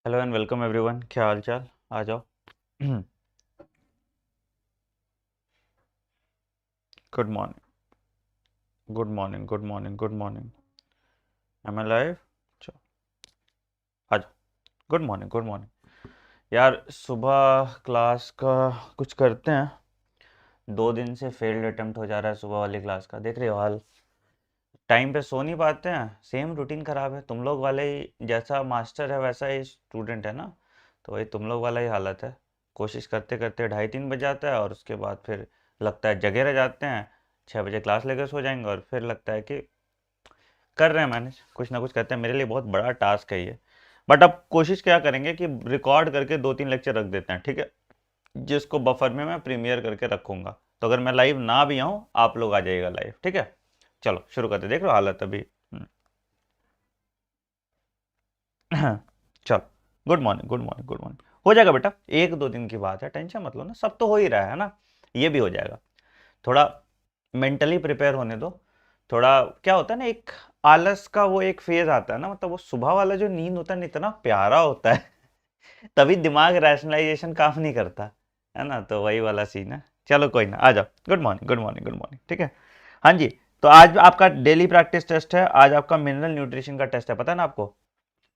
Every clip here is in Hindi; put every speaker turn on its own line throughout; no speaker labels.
Hello and welcome everyone. क्या हाल चाल? आ जाओ। Good morning, good morning, good morning, good morning. Am I live? चलो आ जाओ। Good morning, good morning. यार सुबह क्लास का कुछ करते हैं। 2 दिन से फेल्ड अटेम्प्ट हो जा रहा है सुबह वाली क्लास का, देख रहे हो हाल। टाइम पे सो नहीं पाते हैं, सेम रूटीन खराब है। तुम लोग वाले ही जैसा मास्टर है वैसा ही स्टूडेंट है ना, तो वही तुम लोग वाला ही हालत है। कोशिश करते करते 2:30-3 बज जाता है और उसके बाद फिर लगता है जगे रह जाते हैं। 6 बजे क्लास लेकर सो जाएंगे और फिर लगता है कि कर रहे हैं मैनेज, कुछ ना कुछ करते हैं। मेरे लिए बहुत बड़ा टास्क है ये। बट अब कोशिश क्या करेंगे कि रिकॉर्ड करके 2-3 लेक्चर रख देते हैं, ठीक है, जिसको बफर में मैं प्रीमियर करके रखूंगा। तो अगर मैं लाइव ना भी आऊँ, आप लोग आ जाइएगा लाइव, ठीक है। चलो शुरू करते, देख लो हालत अभी। चलो, good morning, good morning, good morning. हो जाएगा बेटा, 1-2 दिन की बात है, टेंशन मत लो ना, सब तो हो ही रहा है ना। ये भी हो जाएगा। थोड़ा मेंटली प्रिपेयर होने दो। थोड़ा क्या होता है ना, एक आलस का वो एक फेज आता है ना, मतलब वो सुबह वाला जो नींद होता है ना, इतना प्यारा होता है। तभी दिमाग रैशनलाइजेशन काम नहीं करता है ना, तो वही वाला सीन है। चलो कोई ना, आ जाओ। Good morning, good morning, good morning, ठीक है। हाँ जी। तो आज आपका डेली प्रैक्टिस टेस्ट है, आज आपका मिनरल न्यूट्रिशन का टेस्ट है, पता है ना आपको।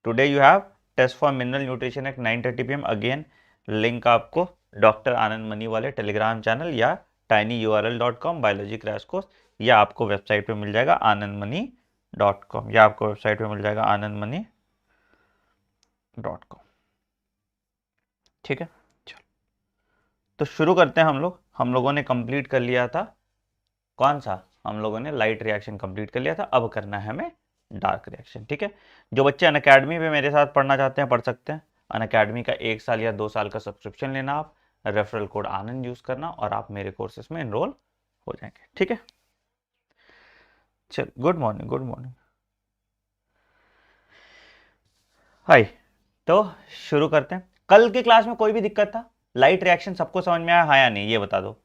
Today you have test for mineral nutrition at 9:30 PM again. Link आपको डॉक्टर आनंद मनी वाले टेलीग्राम चैनल या tinyurl.com बायोलॉजी क्रैश कोर्स, या आपको वेबसाइट पे मिल जाएगा anandmani.com, या आपको वेबसाइट पे मिल जाएगा anandmani.com, ठीक है। चलो, तो शुरू करते हैं हम लोगों ने कंप्लीट कर लिया था। कौन सा? हम लोगों ने लाइट रिएक्शन कंप्लीट कर लिया था, अब करना है हमें डार्क रिएक्शन, ठीक है। जो बच्चे अनअकैडमी पे मेरे साथ पढ़ना चाहते हैं पढ़ सकते हैं। अनअकैडमी का 1 साल या 2 साल का सब्सक्रिप्शन लेना आप, रेफरल कोड आनंद यूज करना और आप मेरे कोर्सेज में एनरोल हो जाएंगे, ठीक है। चल, गुड मॉर्निंग, गुड मॉर्निंग। हाय। तो शुरू करते हैं। कल की क्लास में कोई भी दिक्कत था? लाइट रिएक्शन सबको समझ में आया, हाँ या नहीं, ये बता दो।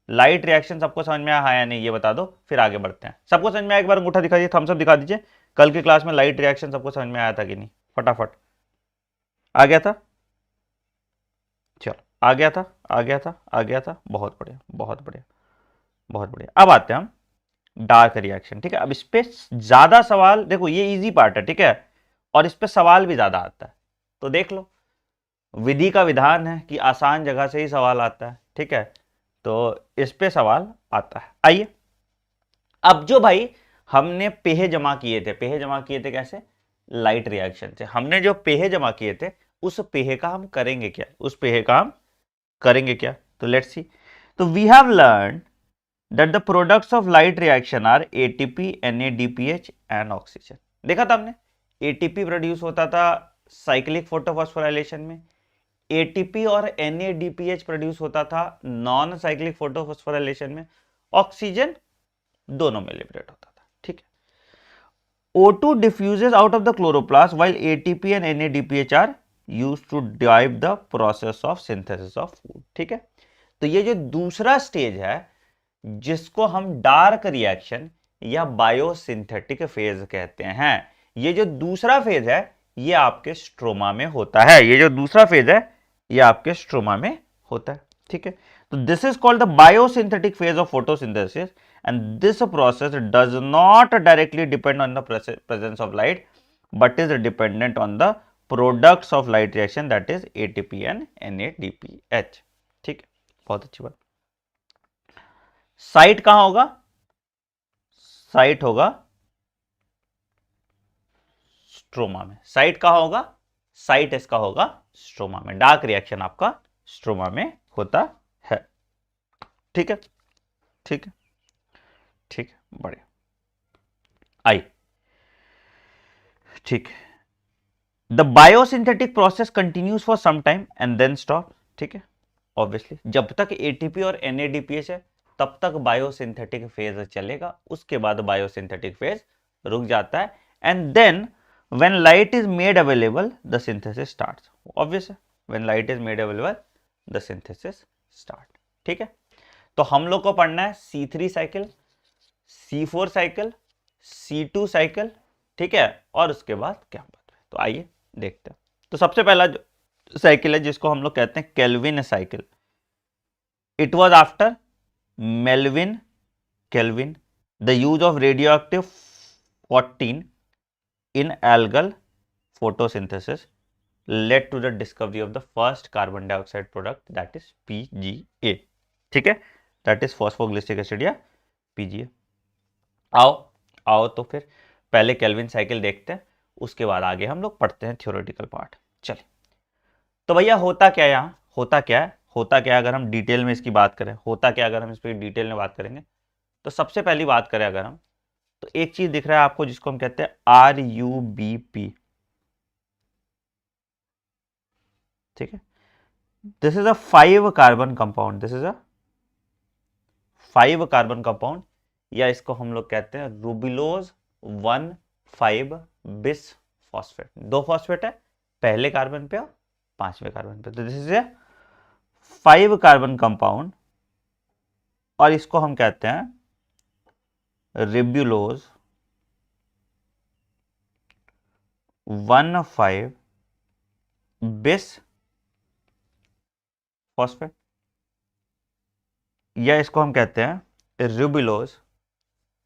लाइट रिएक्शन सबको समझ में आया, हाँ या नहीं, ये बता दो, फिर आगे बढ़ते हैं। सबको समझ में आया? एक बार अंगूठा दिखा दीजिए, थम्स अप दिखा दीजिए। कल की क्लास में लाइट रिएक्शन सबको समझ में आया था कि नहीं? फटाफट। आ गया था? चलो, आ गया था, आ गया था, आ गया था, बहुत बढ़िया, बहुत बढ़िया, बहुत बढ़िया। अब आते हैं हम डार्क रिएक्शन, ठीक है। अब इस पे ज्यादा सवाल, देखो ये इजी पार्ट है, ठीक है, और इस पे सवाल भी ज्यादा आता है। तो देख लो, विधि का विधान है कि आसान जगह से ही सवाल आता है, ठीक है। तो इस पे सवाल आता है, आइए। अब जो भाई हमने पेहे जमा किए थे, पेहे जमा किए थे कैसे? लाइट रिएक्शन से। हमने जो पेहे जमा किए थे, उस पेहे का हम करेंगे क्या, उस पेहे का हम करेंगे क्या? तो लेट्स सी। तो we have learn that the products of light reaction are ATP, NADPH and oxygen. देखा था हमने, एटीपी प्रोड्यूस होता था साइक्लिक फोटोफॉस्फोराइलेशन में, एटीपी और NADPH प्रोड्यूस होता था नॉन साइक्लिक फोटोफॉस्फोराइलेशन में, ऑक्सीजन दोनों में लिबरेट होता था, ठीक है। O2 diffuses out of the chloroplast while ATP and NADPH are used to drive the process of synthesis of food, ठीक है। तो ये जो दूसरा स्टेज है, जिसको हम डार्क रिएक्शन या बायोसिंथेटिक फेज कहते हैं, ये जो दूसरा फेज है, ये आपके स्ट्रोमा में होता है। ये जो दूसरा फेज है, ये आपके स्ट्रोमा में होता है, ठीक है। तो this is called the biosynthetic phase of photosynthesis, and this process does not directly depend on the presence of light, but is dependent on the products of light reaction, that is ATP and NADPH, ठीक है। बहुत अच्छी बात। साइट कहां होगा? साइट होगा स्ट्रोमा में। साइट कहां होगा? साइट इसका होगा स्ट्रोमा में। डार्क रिएक्शन आपका स्ट्रोमा में होता है, ठीक है, ठीक है, ठीक है, बढ़िया। आई, ठीक है। The biosynthetic process continues for some time and then stop, ठीक है। ऑब्वियसली जब तक एटीपी और NADPH है, तब तक बायोसिंथेटिक फेज चलेगा, उसके बाद बायोसिंथेटिक फेज रुक जाता है, and then when light is made available the synthesis starts. Obvious है, when light is made available the synthesis start, ठीक है। तो हम लोग को पढ़ना है C3 cycle, C4 cycle, C2 cycle, ठीक है, और उसके बाद क्या बात है, तो आइए देखते हैं। तो सबसे पहला जो साइकिल है जिसको हम लोग कहते हैं Calvin cycle, it was after Melvin kelvin the use of radioactive 14 in algal photosynthesis led to the discovery of the first carbon dioxide product that is PGA। ठीक है, that is phosphoglyceric acid या PGA। आओ आओ तो फिर पहले केल्विन साइकिल देखते हैं, उसके बाद आगे हम लोग पढ़ते हैं थ्योरेटिकल पार्ट। चलिए, तो भैया होता क्या है यहाँ, होता क्या है, होता क्या है अगर हम डिटेल में इसकी बात करें, होता क्या अगर हम इस पर डिटेल में बात करेंगे, तो सबसे पहली बात करें अगर हम, तो एक चीज दिख रहा है आपको जिसको हम कहते हैं RUBP। ठीक है, this is a 5 carbon compound, this is a 5 carbon compound, या इसको हम लोग कहते हैं रूबिलोज 1,5 बिस फॉस्फेट। 2 फॉस्फेट है पहले कार्बन पे और 5वें कार्बन पे, तो this is a 5 carbon compound, और इसको हम कहते हैं रिब्यूलोज 1,5 बिस फॉस्फेट, या इसको हम कहते हैं रिब्यूलोज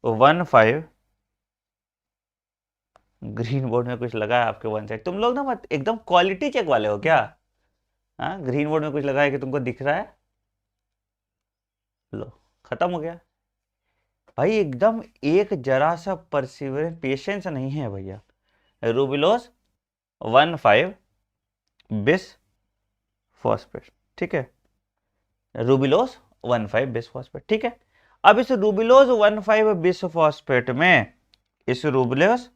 1,5, ग्रीन बोर्ड में कुछ लगा है आपके वन साइड, तुम लोग ना मत एकदम क्वालिटी चेक वाले हो क्या? हाँ, ग्रीन बोर्ड में कुछ लगा है कि तुमको दिख रहा है, लो खत्म हो गया भाई। एकदम एक जरा सा परसिवरेंस पेशेंस नहीं है भैया। रूबिलोज 1,5 बिस फॉस्फेट, ठीक है, रूबिलोज 1,5 बिस फॉस्फेट, ठीक है। अब इस रूबिलोज 1,5 बिस फॉस्फेट में, इस रूबिलोज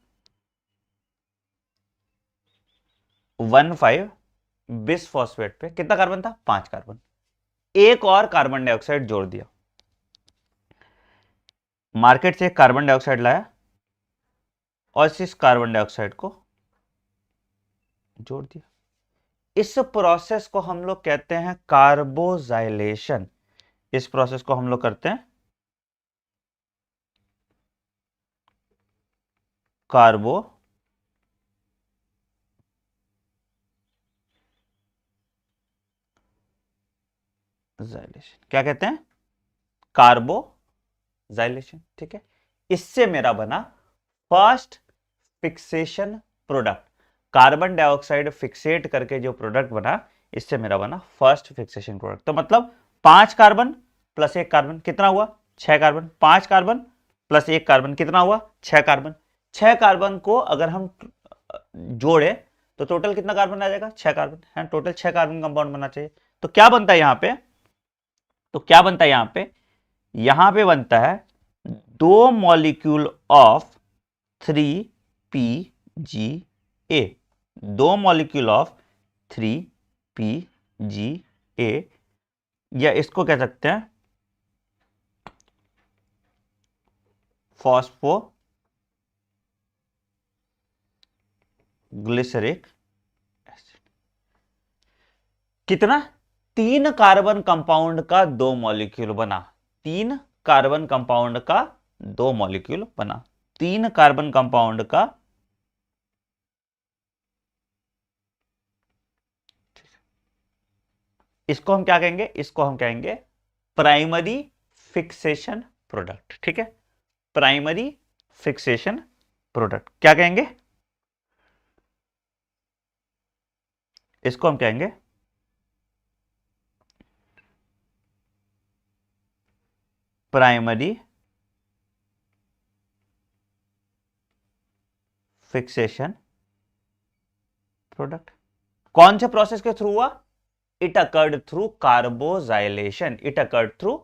1,5 बिस फॉस्फेट पे कितना कार्बन था? 5 कार्बन। एक और कार्बन डाइऑक्साइड जोड़ दिया, मार्केट से एक कार्बन डाइऑक्साइड लाया और इस कार्बन डाइऑक्साइड को जोड़ दिया। इस प्रोसेस को हम लोग कहते हैं कार्बोजाइलेशन। इस प्रोसेस को हम लोग करते हैं कार्बोजाइलेशन। क्या कहते हैं? कार्बोजाइलेशन, ठीक है। इससे मेरा बना first fixation product, carbon dioxide Fixit करके जो प्रोडक्ट बना, इससे मेरा बना फर्स्ट फिक्सेशन प्रोडक्ट। तो मतलब 5 कार्बन प्लस 1 कार्बन कितना हुआ? 6 कार्बन। 5 कार्बन प्लस 1 कार्बन कितना हुआ? 6 कार्बन। 6 कार्बन को अगर हम जोड़े तो टोटल कितना कार्बन आ जाएगा? 6 कार्बन है, टोटल 6 कार्बन कंपाउंड बनना चाहिए। तो क्या बनता है यहां पे? तो क्या बनता है यहां पे? यहां पे बनता है 2 molecule of 3PGA, 2 molecule of 3PGA, या इसको कह सकते हैं फॉस्फोग्लिसरिक एसिड। कितना? 3 कार्बन कंपाउंड का 2 मॉलिक्यूल बना, 3 कार्बन कंपाउंड का 2 मॉलिक्यूल बना, 3 कार्बन कंपाउंड का, इसको हम क्या कहेंगे? इसको हम कहेंगे प्राइमरी फिक्सेशन प्रोडक्ट, ठीक है। प्राइमरी फिक्सेशन प्रोडक्ट क्या कहेंगे? इसको हम कहेंगे प्राइमरी फिक्सेशन प्रोडक्ट। कौन से प्रोसेस के थ्रू हुआ? It occurred through carboxylation, it occurred through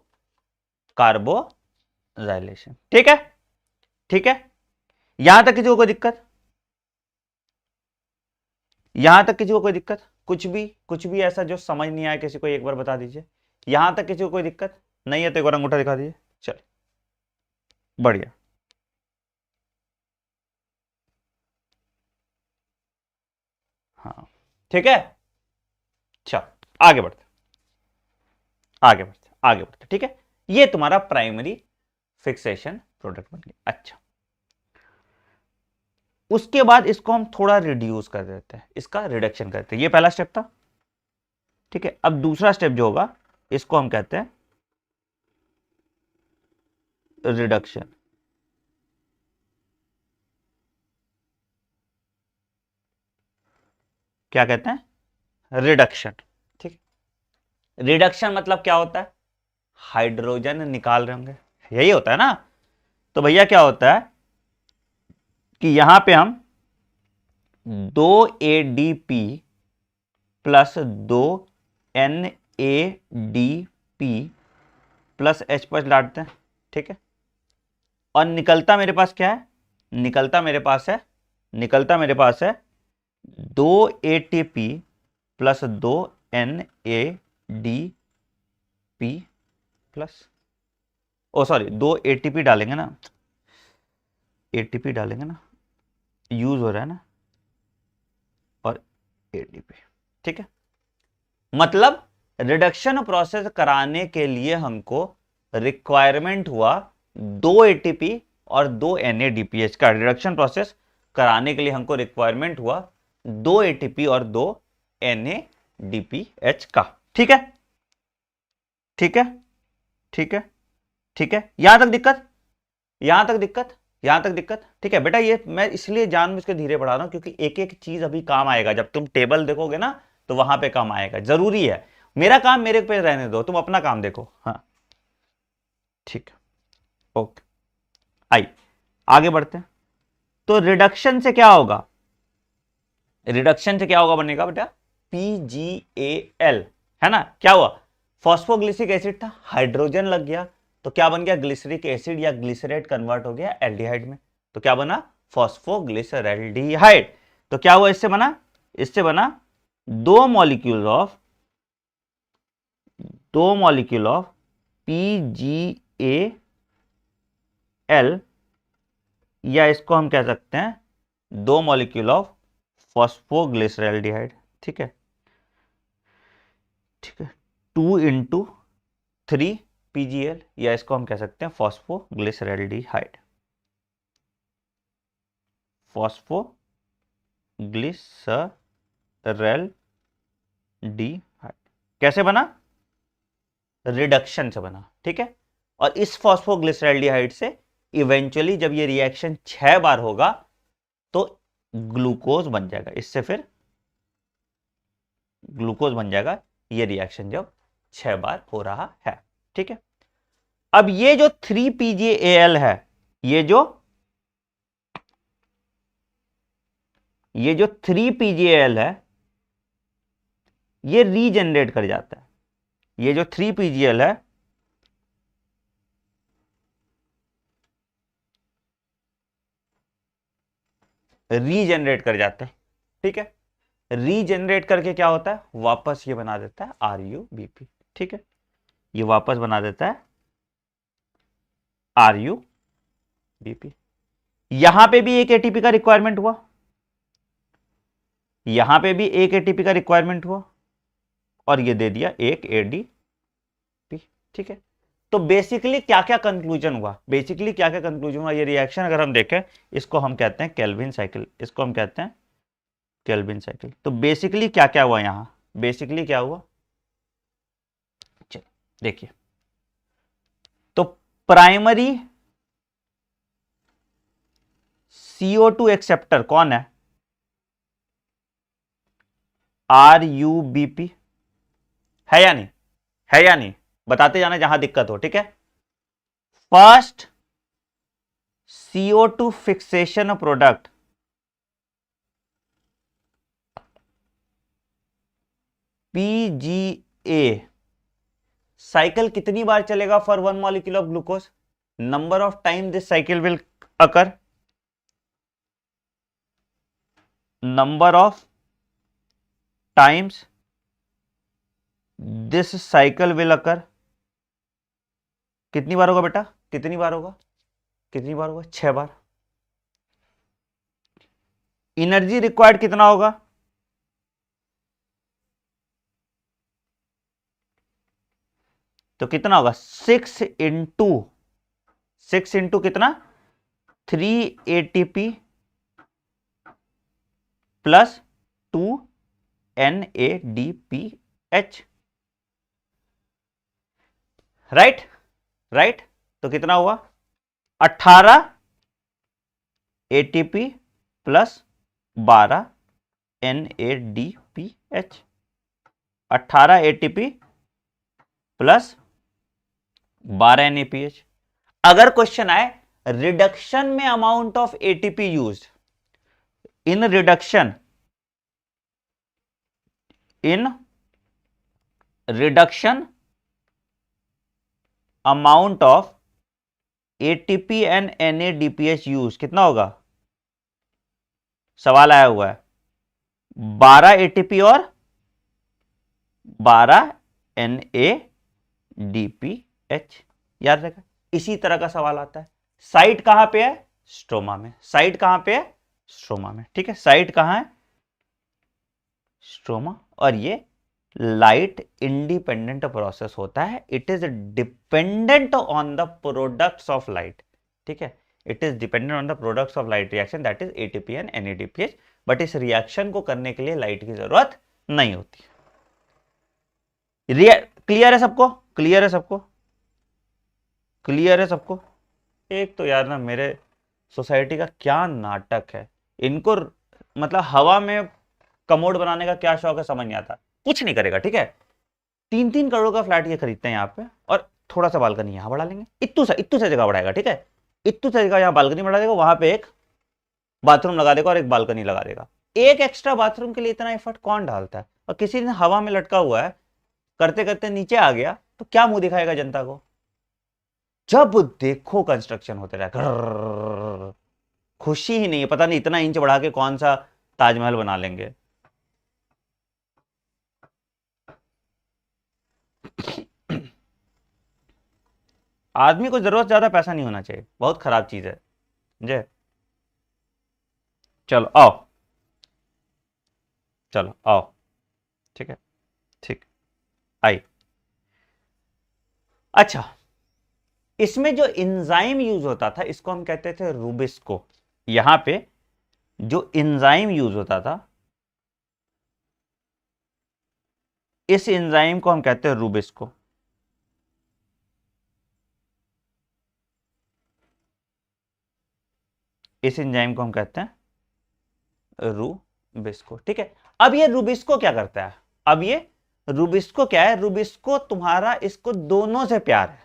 carboxylation, ठीक है, ठीक है। यहां तक किसी को कोई दिक्कत? यहां तक किसी को कोई दिक्कत? कुछ भी ऐसा जो समझ नहीं आया किसी को, एक बार बता दीजिए। यहां तक किसी को कोई दिक्कत नहीं है तो एक बार अंगूठा दिखा दीजिए। चल, बढ़िया। हाँ, ठीक है, चल आगे बढ़ते, आगे बढ़ते, आगे बढ़ते, ठीक है। ये तुम्हारा प्राइमरी फिक्सेशन प्रोडक्ट बन गया। अच्छा, उसके बाद इसको हम थोड़ा रिड्यूस कर देते हैं, इसका रिडक्शन करते हैं। ये पहला स्टेप था, ठीक है। अब दूसरा स्टेप जो होगा इसको हम कहते हैं रिडक्शन। क्या कहते हैं? रिडक्शन, ठीक। रिडक्शन मतलब क्या होता है? हाइड्रोजन निकाल रहे होंगे, यही होता है ना। तो भैया क्या होता है कि यहां पे हम 2 ADP plus 2 NADP plus H plus डालते हैं, ठीक है। और निकलता मेरे पास क्या है? निकलता मेरे पास है 2 ATP प्लस 2 NADP प्लस, ओ सॉरी 2 ATP डालेंगे ना, ATP डालेंगे ना, यूज हो रहा है ना, और ATP, ठीक है। मतलब रिडक्शन प्रोसेस कराने के लिए हमको रिक्वायरमेंट हुआ 2 ATP और 2 NADPH का। रिडक्शन प्रोसेस कराने के लिए हमको रिक्वायरमेंट हुआ 2 ATP और 2 NADPH का, ठीक है, ठीक है, ठीक है, ठीक है। यहां तक दिक्कत, यहां तक दिक्कत, यहां तक दिक्कत, ठीक है बेटा। ये मैं इसलिए जानबूझ के धीरे पढ़ा रहा हूं क्योंकि एक एक चीज अभी काम आएगा, जब तुम टेबल देखोगे ना तो वहां पे काम आएगा, जरूरी है। मेरा काम मेरे पे रहने दो, तुम अपना काम देखो। हाँ ठीक है, ओके। आई आगे बढ़ते हैं। तो रिडक्शन से क्या होगा? रिडक्शन से क्या होगा? बनेगा बेटा PgAl, है ना। क्या हुआ? फॉस्फोग्लिसरिक एसिड था, हाइड्रोजन लग गया, तो क्या बन गया? ग्लिसरिक एसिड या ग्लिसरेट कन्वर्ट हो गया एल्डिहाइड में, तो क्या बना? फॉस्फोग्लिसरैल्डिहाइड। तो क्या हुआ इससे बना? इससे बना दो मॉलिक्यूल ऑफ PgAl, या इसको हम कह सकते हैं 2 मॉलिक्यूल ऑफ फॉस्फोग्लिसरैल्डिहाइड, ठीक है, ठीक है। 2 × 3 PgAl, या इसको हम कह सकते हैं फॉस्फोग्लिसरैल्डिहाइड, फॉस्फोग्लिसरैल्डिहाइड। कैसे बना? रिडक्शन से बना, ठीक है। और इस फॉस्फोग्लिसरैल्डिहाइड से इवेंचुअली जब ये रिएक्शन 6 बार होगा तो ग्लूकोज बन जाएगा, इससे फिर ग्लूकोज बन जाएगा, ये रिएक्शन जब 6 बार हो रहा है, ठीक है। अब ये जो 3PgAl है, ये जो 3PgAl है, ये रीजनरेट कर जाता है। ये जो 3PgAl है रीजनरेट कर जाता है, ठीक है। रीजनरेट करके क्या होता है? वापस ये बना देता है RuBp, ठीक है। ये वापस बना देता है RuBp। यहां पे भी एक एटीपी का रिक्वायरमेंट हुआ, यहां पे भी एक एटीपी का रिक्वायरमेंट हुआ, और ये दे दिया एक ADP, ठीक है। तो बेसिकली क्या क्या कंक्लूजन हुआ? बेसिकली क्या क्या कंक्लूजन हुआ? ये रिएक्शन अगर हम देखें, इसको हम कहते हैं केल्विन साइकिल, इसको हम कहते हैं केल्विन साइकिल। तो बेसिकली क्या क्या हुआ यहां? बेसिकली क्या हुआ? चलिए देखिए, तो प्राइमरी CO2 एक्सेप्टर कौन है? RuBp, है या नहीं? है या नहीं? बताते जाना जहां दिक्कत हो, ठीक है। First CO2 fixation product PGA cycle कितनी बार चलेगा for 1 molecule of glucose? Number of time this cycle will occur, number of times this cycle will occur. कितनी बार होगा बेटा? कितनी बार होगा? कितनी बार होगा? 6 बार। एनर्जी रिक्वायर्ड कितना होगा? तो कितना होगा? 6 इंटू कितना? 3 ATP plus 2 NADPH। Right right, तो कितना हुआ? 18 ATP plus 12 NADPH। 18 ATP plus 12 NADPH। अगर क्वेश्चन आए रिडक्शन में amount of ATP used, in reduction amount of ATP and NADPH use, कितना होगा? सवाल आया हुआ है 12 ATP और 12 NADPH। याद रखा, इसी तरह का सवाल आता है। साइट कहां पे है? स्ट्रोमा में। साइट कहां पे है? स्ट्रोमा में। ठीक है, साइट कहां है? स्ट्रोमा। और ये लाइट इंडिपेंडेंट प्रोसेस होता है, it is dependent on the products of light. ठीक है, it is dependent on the products of light reaction, that is ATP and NADPH। But इस रिएक्शन को करने के लिए लाइट की जरूरत नहीं होती। क्लियर है सबको? क्लियर है सबको? क्लियर है सबको? एक तो यार ना मेरे सोसाइटी का क्या नाटक है, इनको मतलब हवा में कमोड बनाने का क्या शौक है समझ नहीं आता। कुछ नहीं करेगा, ठीक है, 3-3 करोड़ का फ्लैट ये खरीदते हैं यहाँ पे, और थोड़ा सा बालकनी यहाँ बढ़ा लेंगे, इत्तू सा जगह बढ़ाएगा, ठीक है, इत्तू सा जगह यहाँ बालकनी बढ़ा देगा, वहां पे एक बाथरूम लगा देगा और एक बालकनी लगा देगा। एक एक्स्ट्रा बाथरूम के लिए इतना एफर्ट कौन डालता है? और किसी ने हवा में लटका हुआ है, करते करते नीचे आ गया तो क्या मुंह दिखाएगा जनता को? जब देखो कंस्ट्रक्शन होते रहा, खुशी ही नहीं है, पता नहीं इतना इंच बढ़ा के कौन सा ताजमहल बना लेंगे। आदमी को जरूरत ज्यादा पैसा नहीं होना चाहिए, बहुत खराब चीज है। जय, चलो आओ, चलो आओ, ठीक है, ठीक, आई। अच्छा, इसमें जो एंजाइम यूज होता था इसको हम कहते थे रूबिस्को। यहां पे जो एंजाइम यूज होता था, इस एंजाइम को हम कहते हैं रूबिस्को। इस एंजाइम को हम कहते हैं रूबिस्को। ठीक है, अब ये रूबिस्को क्या करता है? अब ये रूबिस्को क्या है? रूबिस्को तुम्हारा, इसको दोनों से प्यार है,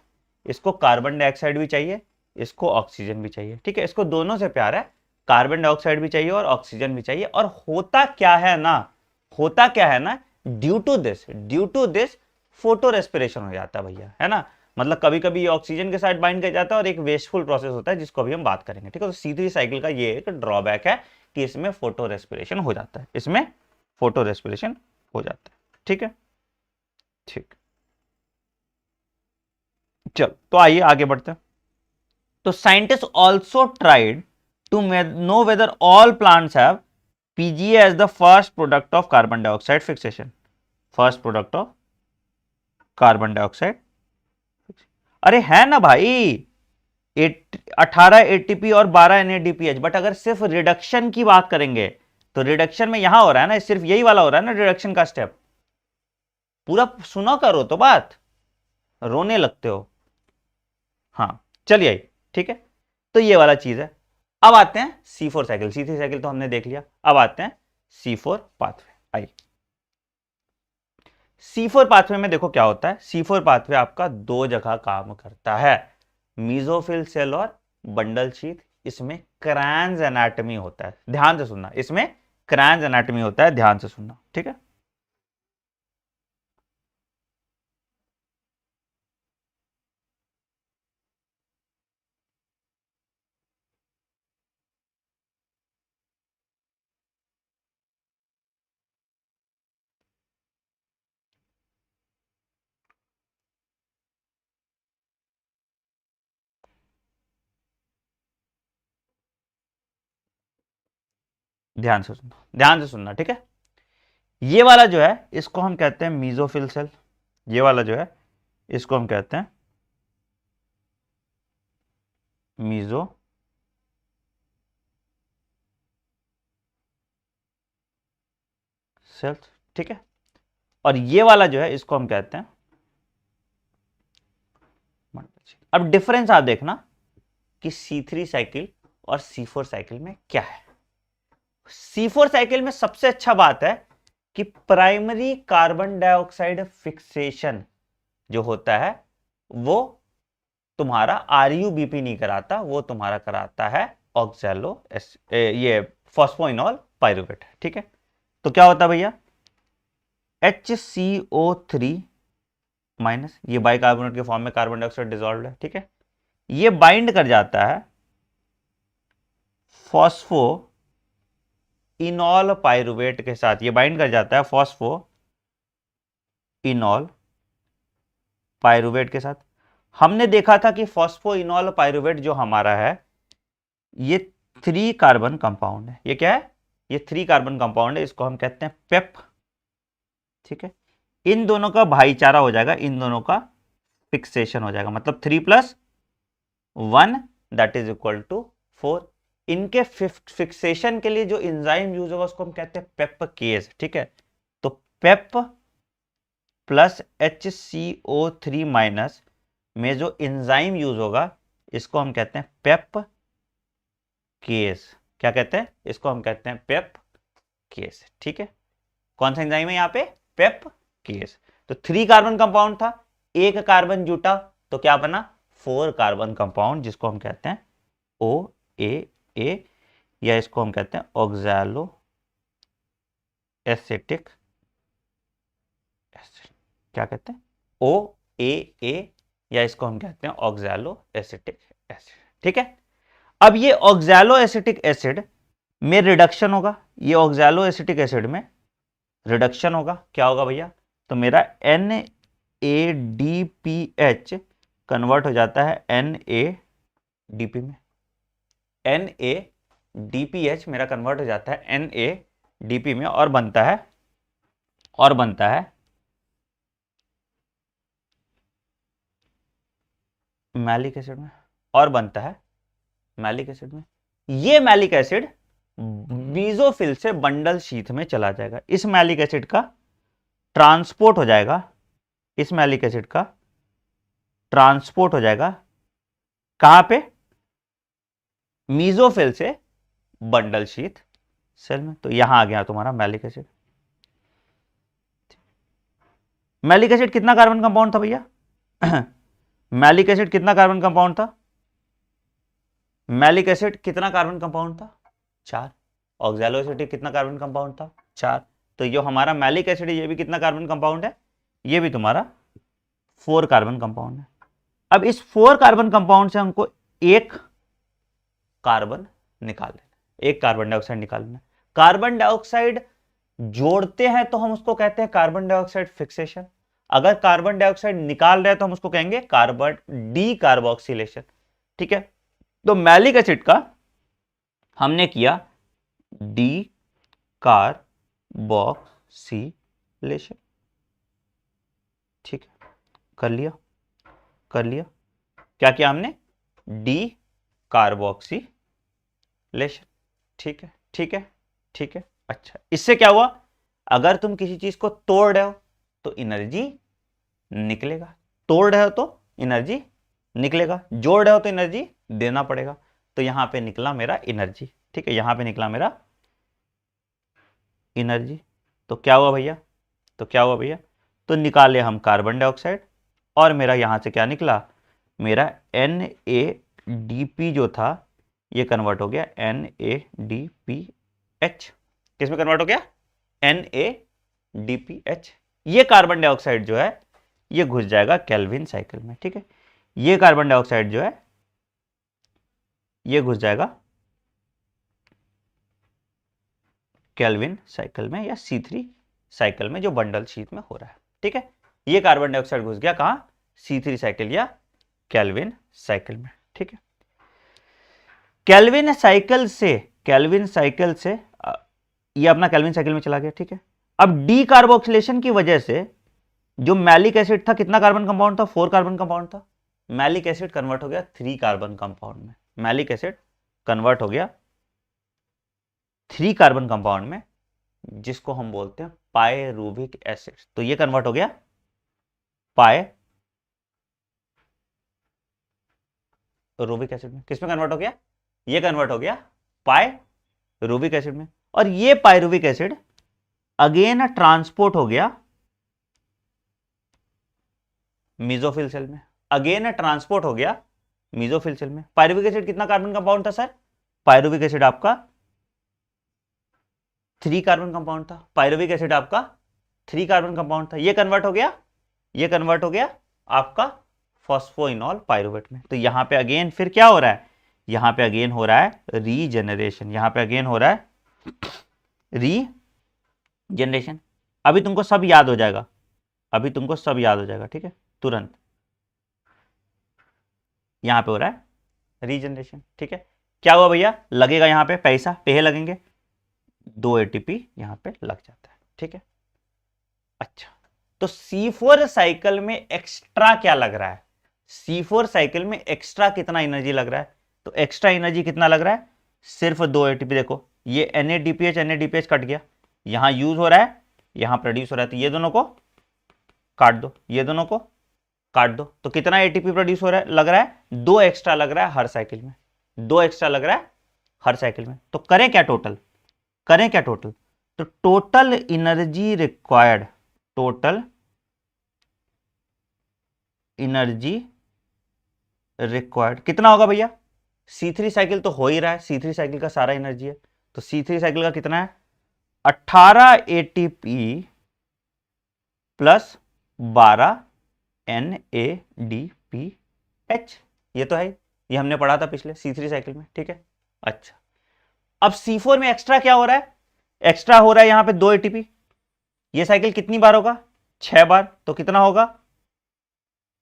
इसको कार्बन डाइऑक्साइड भी चाहिए, इसको ऑक्सीजन भी चाहिए। ठीक है, इसको दोनों से प्यार है, कार्बन डाइऑक्साइड भी चाहिए और ऑक्सीजन भी चाहिए। और होता क्या है ना, होता क्या है ना, due to this photorespiration हो जाता है भैया, है ना। मतलब कभी कभी ये ऑक्सीजन के साथ बाइंड कर जाता है और एक वेस्टफुल प्रोसेस होता है जिसको अभी हम बात करेंगे। ठीक है, तो सीधी साइकिल का ये एक ड्रॉबैक है कि इसमें फोटो रेस्पिरेशन हो जाता है, इसमें फोटो रेस्पिरेशन हो जाता है। ठीक है, ठीक, चलो तो आइए आगे बढ़ते हैं। तो scientist also tried to know whether all plants have PGA as the first product of carbon dioxide fixation. First product of carbon dioxide, अरे है ना भाई, 18 ATP और 12 NADPH। बट अगर सिर्फ रिडक्शन की बात करेंगे तो रिडक्शन में यहां हो रहा है ना, सिर्फ यही वाला हो रहा है ना रिडक्शन का स्टेप। पूरा सुनो, करो तो बात, रोने लगते हो। हाँ, चलिए आई, ठीक है, तो ये वाला चीज है। अब आते हैं C4 साइकिल। C3 साइकिल तो हमने देख लिया, अब आते हैं C4 पाथवे। आई, C4 पाथवे में देखो क्या होता है। C4 पाथवे आपका दो जगह काम करता है, मीजोफिल सेल और बंडल शीथ। इसमें क्रैन्स एनाटॉमी होता है, ध्यान से सुनना, इसमें क्रैन्स एनाटॉमी होता है, ध्यान से सुनना, ठीक है। ध्यान से सुनना, ध्यान से सुनना, ठीक है। ये वाला जो है इसको हम कहते हैं मीजोफिल सेल, ये वाला जो है इसको हम कहते हैं मीजो सेल्स, ठीक है। और ये वाला जो है इसको हम कहते हैं बंडल शीट। अब डिफरेंस आप देखना कि C3 साइकिल और C4 साइकिल में क्या है। C4 साइकिल में सबसे अच्छा बात है कि प्राइमरी कार्बन डाइऑक्साइड फिक्सेशन जो होता है वो तुम्हारा RuBP नहीं कराता, वो तुम्हारा कराता है ऑक्सैलो ये फॉस्फोइनॉल पाइरुवेट, ठीक है। तो क्या होता है भैया, HCO3 माइनस, ये बाइकार्बोनेट के फॉर्म में कार्बन डाइऑक्साइड डिसॉल्व है, ठीक है। ये बाइंड कर जाता है फॉस्फो इनॉल पाइरुवेट के साथ, ये बाइंड कर जाता है फॉस्फो इनॉल पाइरुवेट के साथ। हमने देखा था कि फॉस्फो इनॉल पाइरुवेट जो हमारा है ये 3 कार्बन कंपाउंड है। ये क्या है, ये 3 कार्बन कंपाउंड है, इसको हम कहते हैं पेप, ठीक है। इन दोनों का भाईचारा हो जाएगा, इन दोनों का फिक्सेशन हो जाएगा, मतलब 3 + 1 दैट इज इक्वल टू 4। इनके फिक्सेशन के लिए जो एंजाइम यूज होगा उसको हम कहते हैं पेपकेज, ठीक है। तो पेप प्लस HCO3 माइनस में जो एंजाइम यूज होगा इसको हम कहते हैं पेप केस। क्या कहते हैं, इसको हम कहते हैं पेप केस, ठीक है। कौन सा एंजाइम है यहाँ पे, पेप केस। तो 3 कार्बन कंपाउंड था, एक कार्बन जुटा तो क्या बना, 4 कार्बन कंपाउंड, जिसको हम कहते हैं OAA, या इसको हम कहते हैं ऑक्सैलो एसिटिक एसिड। क्या कहते हैं, OAA, या इसको हम कहते हैं ऑक्सैलो एसिटिक एसिड, ठीक है। अब ये ऑक्सैलो एसिटिक एसिड में रिडक्शन होगा, ये ऑक्सैलो एसिटिक एसिड में रिडक्शन होगा, क्या होगा भैया, तो मेरा NADPH कन्वर्ट हो जाता है NADP में, NADPH मेरा कन्वर्ट हो जाता है NADP में, और बनता है मैलिक एसिड में, और बनता है मैलिक एसिड में। ये मैलिक एसिड बीजोफिल से बंडल शीथ में चला जाएगा। इस मैलिक एसिड का ट्रांसपोर्ट हो जाएगा, इस मैलिक एसिड का ट्रांसपोर्ट हो जाएगा कहां पे, मीजोफिल से बंडल शीथ सेल में। तो यहां आ गया तुम्हारा मैलिक एसिड। मैलिक एसिड कितना कार्बन कंपाउंड था भैया मैलिक एसिड कितना कार्बन कंपाउंड था, मैलिक एसिड कितना कार्बन कंपाउंड था, 4। ऑक्सैलो एसिड कितना कार्बन कंपाउंड था, 4। तो जो हमारा मैलिक एसिड है ये भी कितना कार्बन कंपाउंड है, ये भी तुम्हारा 4 कार्बन कंपाउंड है। अब इस 4 कार्बन कंपाउंड से हमको एक कार्बन निकाल लेना, एक कार्बन डाइऑक्साइड निकाल लेना। कार्बन डाइऑक्साइड जोड़ते हैं तो हम उसको कहते हैं कार्बन डाइऑक्साइड फिक्सेशन, अगर कार्बन डाइऑक्साइड निकाल रहे हैं तो हम उसको कहेंगे कार्बन डी कार्बोक्सिलेशन, ठीक है। तो मैलिक एसिड का हमने किया डी कार्बोक्सिलेशन, ठीक है, कर लिया क्या किया हमने, डी कार्बोक्सिलेशन, ठीक है। अच्छा, इससे क्या हुआ, अगर तुम किसी चीज को तोड़ रहे हो तो एनर्जी निकलेगा, तोड़ रहे हो तो एनर्जी निकलेगा, जोड़ रहे हो तो एनर्जी देना पड़ेगा। तो यहां पे निकला मेरा एनर्जी, ठीक है, यहां पे निकला मेरा एनर्जी। तो क्या हुआ भैया, तो निकाले हम कार्बन डाइऑक्साइड, और मेरा यहां से क्या निकला, मेरा NADP जो था ये कन्वर्ट हो गया NADPH। किस में कन्वर्ट हो गया, NADPH। ये कार्बन डाइऑक्साइड जो है ये घुस जाएगा केल्विन साइकिल में, ठीक है। ये कार्बन डाइऑक्साइड जो है ये घुस जाएगा केल्विन साइकिल में, या C3 साइकिल में जो बंडल शीट में हो रहा है, ठीक है। ये कार्बन डाइऑक्साइड घुस गया कहां, C3 साइकिल या केल्विन साइकिल में, ठीक है। केल्विन साइकिल से ये अपना केल्विन साइकिल में चला गया, ठीक है। अब डी कार्बोक्सिलेशन की वजह से जो मैलिक एसिड था कितना कार्बन कंपाउंड था, 4 कार्बन कंपाउंड था, मैलिक एसिड कन्वर्ट हो गया 3 कार्बन कंपाउंड में, मैलिक एसिड कन्वर्ट हो गया 3 कार्बन कंपाउंड में, जिसको हम बोलते हैं पायरुविक एसिड। तो ये कन्वर्ट हो गया पायरुविक एसिड में। किस में कन्वर्ट हो गया? ये कन्वर्ट हो गया पायरुविक एसिड में। और ये पायरुविक एसिड अगेन ट्रांसपोर्ट हो गया मीजोफिल सेल में। अगेन ट्रांसपोर्ट हो गया मीजोफिल सेल में। पायरुविक एसिड कितना कार्बन कंपाउंड था सर? पायरुविक एसिड आपका 3 कार्बन कंपाउंड था। पायरुविक एसिड आपका 3 कार्बन कंपाउंड था। ये कन्वर्ट हो गया, ये कन्वर्ट हो गया आपका फॉस्फोइनॉल पायरुवेट में। तो यहां पे अगेन फिर क्या हो रहा है? यहां पे अगेन हो रहा है रीजनरेशन। यहां पे अगेन हो रहा है रीजनरेशन। अभी तुमको सब याद हो जाएगा, अभी तुमको सब याद हो जाएगा, ठीक है, तुरंत। यहां पे हो रहा है रीजनरेशन, ठीक है। क्या हुआ भैया? लगेगा यहां पे पैसा, पैसे लगेंगे, 2 एटीपी यहां पे लग जाता है, ठीक है। अच्छा, तो C4 साइकिल में एक्स्ट्रा क्या लग रहा है? C4 साइकिल में एक्स्ट्रा कितना एनर्जी लग रहा है? तो एक्स्ट्रा एनर्जी कितना लग रहा है? सिर्फ 2 एटीपी। देखो ये NADPH कट गया, यहां यूज हो रहा है, यहां प्रोड्यूस हो रहा है, तो ये दोनों को काट दो, ये दोनों को काट दो। तो कितना एटीपी प्रोड्यूस हो रहा है? लग रहा है 2 एक्स्ट्रा लग रहा है हर साइकिल में, 2 एक्स्ट्रा लग रहा है हर साइकिल में। तो करें क्या टोटल? करें क्या टोटल? तो total energy required, total energy required कितना होगा भैया? C3 साइकिल तो हो ही रहा है, C3 साइकिल का सारा एनर्जी है, तो C3 साइकिल का कितना है? 18 एटीपी प्लस 12 NADPH। ये तो है, ये हमने पढ़ा था पिछले C3 साइकिल में, ठीक है। अच्छा, अब C4 में एक्स्ट्रा क्या हो रहा है? एक्स्ट्रा हो रहा है यहां पे 2 एटीपी। ये साइकिल कितनी बार होगा? 6 बार, तो कितना होगा?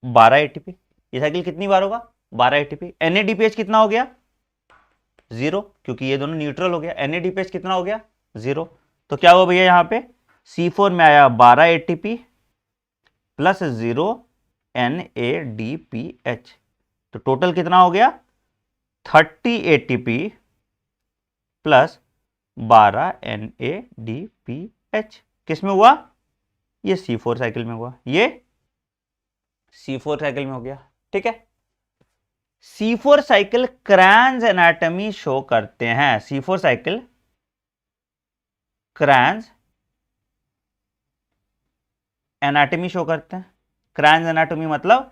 12 एटीपी। ये साइकिल कितनी बार होगा? 12 एटीपी। NADPH कितना हो गया? 0, क्योंकि ये दोनों न्यूट्रल हो गया। NADPH कितना हो गया? 0। तो क्या हुआ भैया? यहां पे C4 में आया 12 एटीपी प्लस 0 NADPH, तो टोटल कितना हो गया? 30 एटीपी प्लस 12 NADPH। किस में हुआ? ये C4 साइकिल में हुआ, ये C4 साइकिल में हो गया, ठीक है। C4 साइकिल क्रैन्स एनाटॉमी शो करते हैं। C4 साइकिल क्रैन्स एनाटॉमी शो करते हैं। क्रैन्स एनाटॉमी मतलब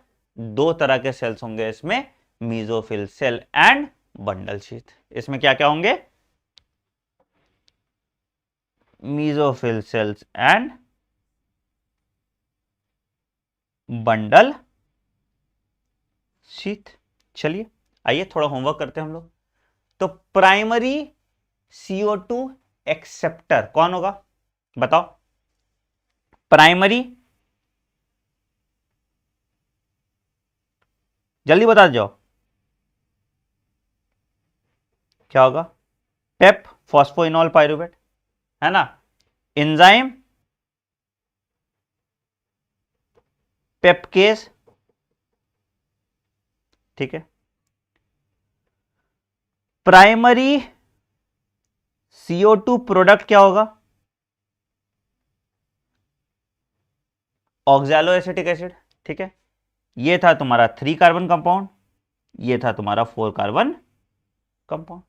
2 तरह के सेल्स होंगे इसमें, mesophyll cell and bundle sheath. इसमें क्या क्या होंगे? Mesophyll cells and bundle sheath. चलिए आइए थोड़ा होमवर्क करते हैं हम लोग। तो प्राइमरी CO2 एक्सेप्टर कौन होगा? बताओ। प्राइमरी, जल्दी बता जाओ, क्या होगा? पेप, फॉस्फोइनॉल पायरुवेट, है ना। एंजाइम पेपकेस, ठीक है। प्राइमरी CO2 प्रोडक्ट क्या होगा? ऑक्सैलो एसिटिक एसिड, ठीक है। ये था तुम्हारा 3 कार्बन कंपाउंड, ये था तुम्हारा 4 कार्बन कंपाउंड,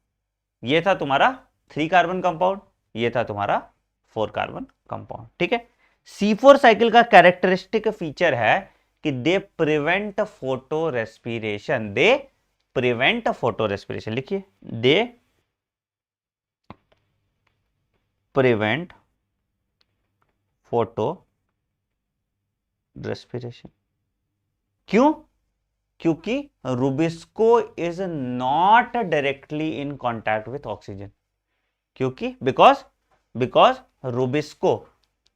ये था तुम्हारा 3 कार्बन कंपाउंड, ये था तुम्हारा 4 कार्बन कंपाउंड, ठीक है। C4 साइकिल का कैरेक्टरिस्टिक फीचर है कि they prevent photo respiration, they prevent photo respiration. लिखिए, दे प्रिवेंट फोटो रेस्पिरेशन। क्यों? क्योंकि rubisco is not directly in contact with oxygen. क्योंकि because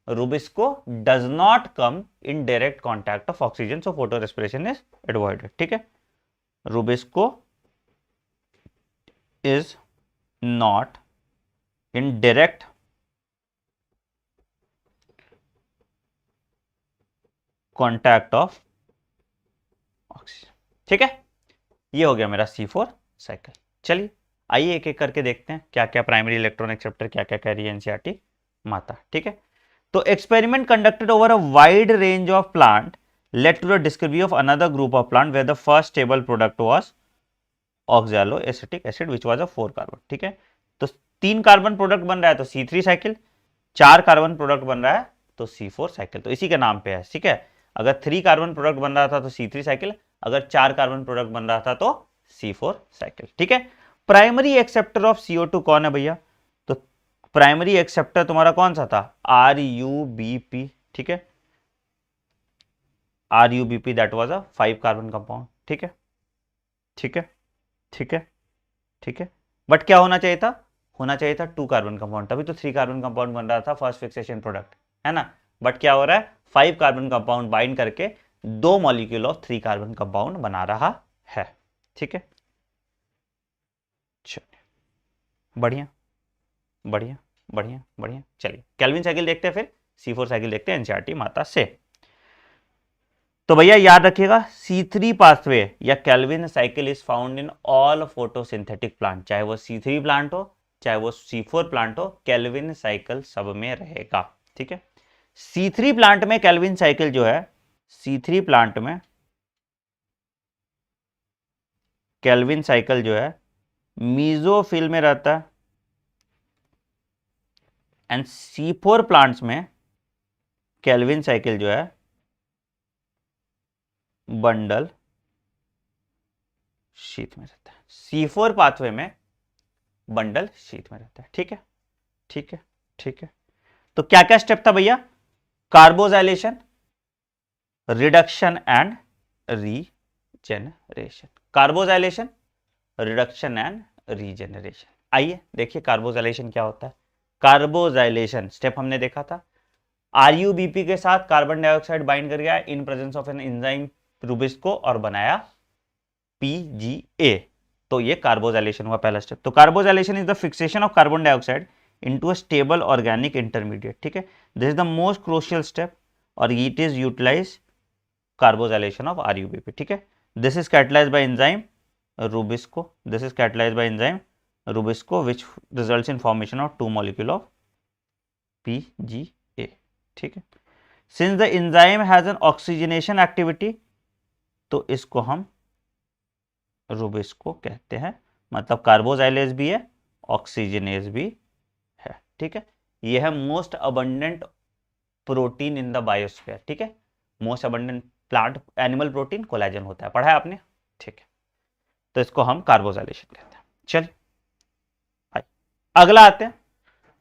rubisco does not come in direct contact of oxygen, so photo respiration is avoided, ठीक है। Rubisco is not in direct contact of oxygen, ठीक है। ये हो गया मेरा C4 साइकिल। चलिए आइए एक एक करके देखते हैं क्या क्या प्राइमरी इलेक्ट्रॉन एक्सेप्टर क्या क्या कह रही है NCERT। माता, ठीक है। तो experiment conducted over a wide range of plant led to the discovery of another group of plant where the first stable product was oxaloacetic acid which was a 4 carbon, ठीक है। तो 3 कार्बन प्रोडक्ट बन रहा है तो C3 साइकिल, 4 कार्बन प्रोडक्ट बन रहा है तो C4 साइकिल, तो इसी के नाम पे है, ठीक है। अगर 3 कार्बन प्रोडक्ट बन रहा था तो C3 साइकिल, अगर 4 कार्बन प्रोडक्ट बन रहा था तो C4 साइकिल, ठीक है। प्राइमरी एक्सेप्टर ऑफ CO2 कौन है भैया? तो प्राइमरी एक्सेप्टर तुम्हारा कौन सा था? RUBP, ठीक है। RUBP that was a 5 carbon compound, ठीक है, ठीक है, ठीक है, ठीक है। बट क्या होना चाहिए था? होना चाहिए था 2 कार्बन कंपाउंड, तभी तो 3 कार्बन कंपाउंड बन रहा था फर्स्ट फिक्सेशन प्रोडक्ट, है ना। बट क्या हो रहा है? 5 कार्बन कंपाउंड बाइंड करके 2 मॉलिक्यूल ऑफ 3 कार्बन कंपाउंड बना रहा है, ठीक है। चलिए बढ़िया बढ़िया बढ़िया बढ़िया। चलिए केल्विन साइकिल देखते हैं, फिर C4 साइकिल देखते हैं एनसीईआरटी माता से। तो भैया याद रखिएगा C3 पाथवे या Calvin cycle is found in all photosynthetic plant, चाहे वो C3 प्लांट हो चाहे वो C4 प्लांट हो, केल्विन साइकिल सब में रहेगा, ठीक है। C3 प्लांट में केल्विन साइकिल जो है, C3 प्लांट में केल्विन साइकिल जो है मीजोफिल में रहता है, एंड C4 प्लांट्स में केल्विन साइकिल जो है बंडल शीट में रहता है। C4 पाथवे में बंडल शीट में रहता है, ठीक है, ठीक है, ठीक है। तो क्या क्या स्टेप था भैया? Carboxylation, reduction and regeneration, carboxylation, reduction and regeneration. आइए देखिए कार्बोजाइलेशन क्या होता है। कार्बोजाइलेशन स्टेप हमने देखा था, RUBP के साथ कार्बन डाइऑक्साइड बाइंड कर गया in presence of an enzyme rubisco और बनाया PGA, तो ये कार्बोजाइलेशन हुआ पहला स्टेप। तो carboxylation is the fixation of carbon dioxide into a stable organic intermediate, ठीक है। This is the most crucial step और it is utilize carboxylation of RUBP, ठीक है। This is catalysed by enzyme rubisco, this is catalysed by enzyme rubisco which results in formation of 2 molecule of PGA, ठीक है। Since the enzyme has an oxygenation activity, तो इसको हम रूबिस्को कहते हैं, मतलब कार्बोजाइलेज भी है ऑक्सीजनेज भी है, ठीक है। यह है most abundant protein in the biosphere, ठीक है। Most abundant plant animal protein collagen होता है, पढ़ा है आपने, ठीक है। तो इसको हम कार्बोजाइलेशन कहते हैं। चलिए अगला आते हैं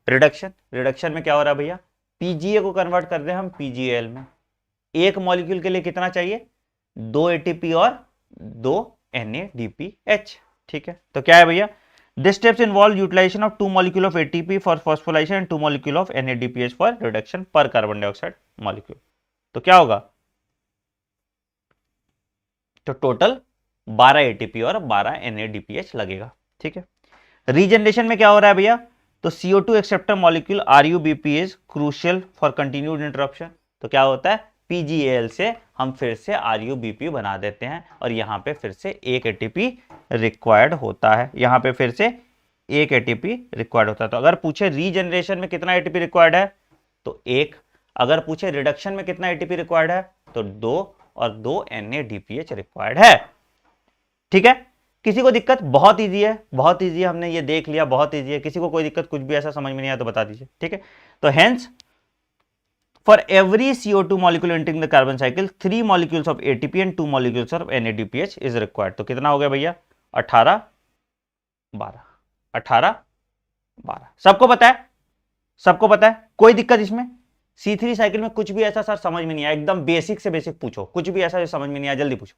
रिडक्शन। रिडक्शन में क्या हो रहा है भैया? PGA को कन्वर्ट कर रहे हैं हम PGAL में। एक मॉलिक्यूल के लिए कितना चाहिए? 2 ATP और 2 NADPH, ठीक है। तो क्या है भैया? This steps involve utilization of 2 molecule of ATP for phosphorylation and 2 molecule of NADPH for reduction per carbon dioxide molecule. तो क्या होगा? तो टोटल 12 ATP और 12 NADPH लगेगा, ठीक है। रीजनरेशन में क्या हो रहा है भैया? तो CO2 acceptor molecule RUBP is crucial for continued interruption. तो क्या होता है? PGAL से हम फिर से RUBP बना देते हैं और यहां पे फिर से 1 ATP रिक्वायर्ड होता है, यहां पे फिर से 1 ATP रिक्वायर्ड होता है। तो अगर पूछे रीजनरेशन में कितना ATP रिक्वायर्ड है तो 1, अगर पूछे रिडक्शन में कितना ATP रिक्वायर्ड है तो 2 और 2 NADPH रिक्वायर्ड है, ठीक है। किसी को दिक्कत? बहुत इजी है, बहुत इजी है, हमने ये देख लिया, बहुत इजी है। किसी को कोई दिक्कत, कुछ भी ऐसा समझ में नहीं आया तो बता दीजिए, ठीक है। तो hence for every CO2 molecule entering the carbon cycle 3 molecules of ATP and 2 molecules of NADPH is required. तो कितना हो गया भैया? 18 12 18 12। सबको पता है, सबको पता है, कोई दिक्कत इसमें? C3 साइकिल में कुछ भी ऐसा सर समझ में नहीं आया, एकदम बेसिक से बेसिक पूछो, कुछ भी ऐसा जो समझ में नहीं आया जल्दी पूछो।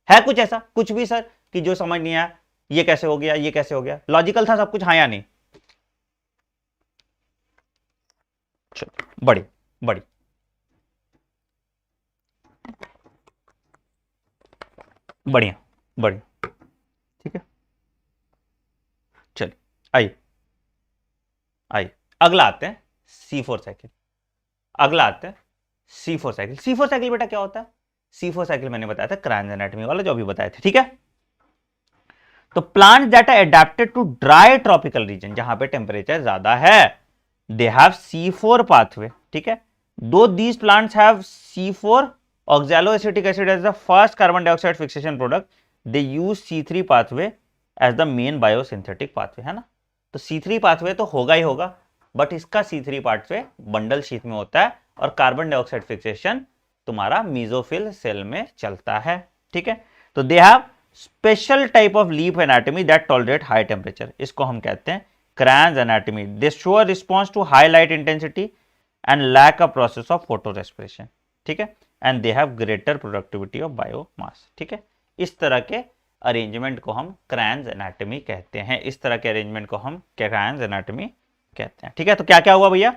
है कुछ ऐसा, कुछ भी सर कि जो समझ नहीं आया, ये कैसे हो गया, ये कैसे हो गया? लॉजिकल था सब कुछ, हाँ या नहीं? बड़ी बड़ी बढ़िया बढ़िया, ठीक है। चलिए आइए आइए अगला आते हैं C4 साइकिल। अगला आते हैं C4 साइकिल। C4 साइकिल बेटा क्या होता है? C4 साइकिल मैंने बताया था क्रायंस एनाटॉमी वाला जो अभी बताए थे, ठीक है। तो plant that are adapted to dry tropical region, जहां पे टेम्परेचर ज्यादा है, दे हैव C4 pathway, ठीक है. Though these plants have C4 oxaloacetic acid as the first carbon dioxide fixation product, they use C3 pathway as the main biosynthetic pathway, है ना. तो C3 pathway तो होगा ही होगा, बट इसका C3 pathway बंडल शीथ में होता है और कार्बन डाइऑक्साइड फिक्सेशन तुम्हारा मीजोफिल सेल में चलता है, ठीक है. तो they have special type of leaf anatomy that tolerate high temperature, इसको हम कहते हैं Kranz anatomy. They show response to high light intensity and lack a process of photo respiration, ठीक है. And they have greater productivity of biomass, ठीक है. इस तरह के अरेंजमेंट को हम क्रैन्स एनाटॉमी कहते हैं. इस तरह के अरेंजमेंट को हम क्रैन्स एनाटॉमी कहते हैं, ठीक है. तो क्या क्या हुआ भैया,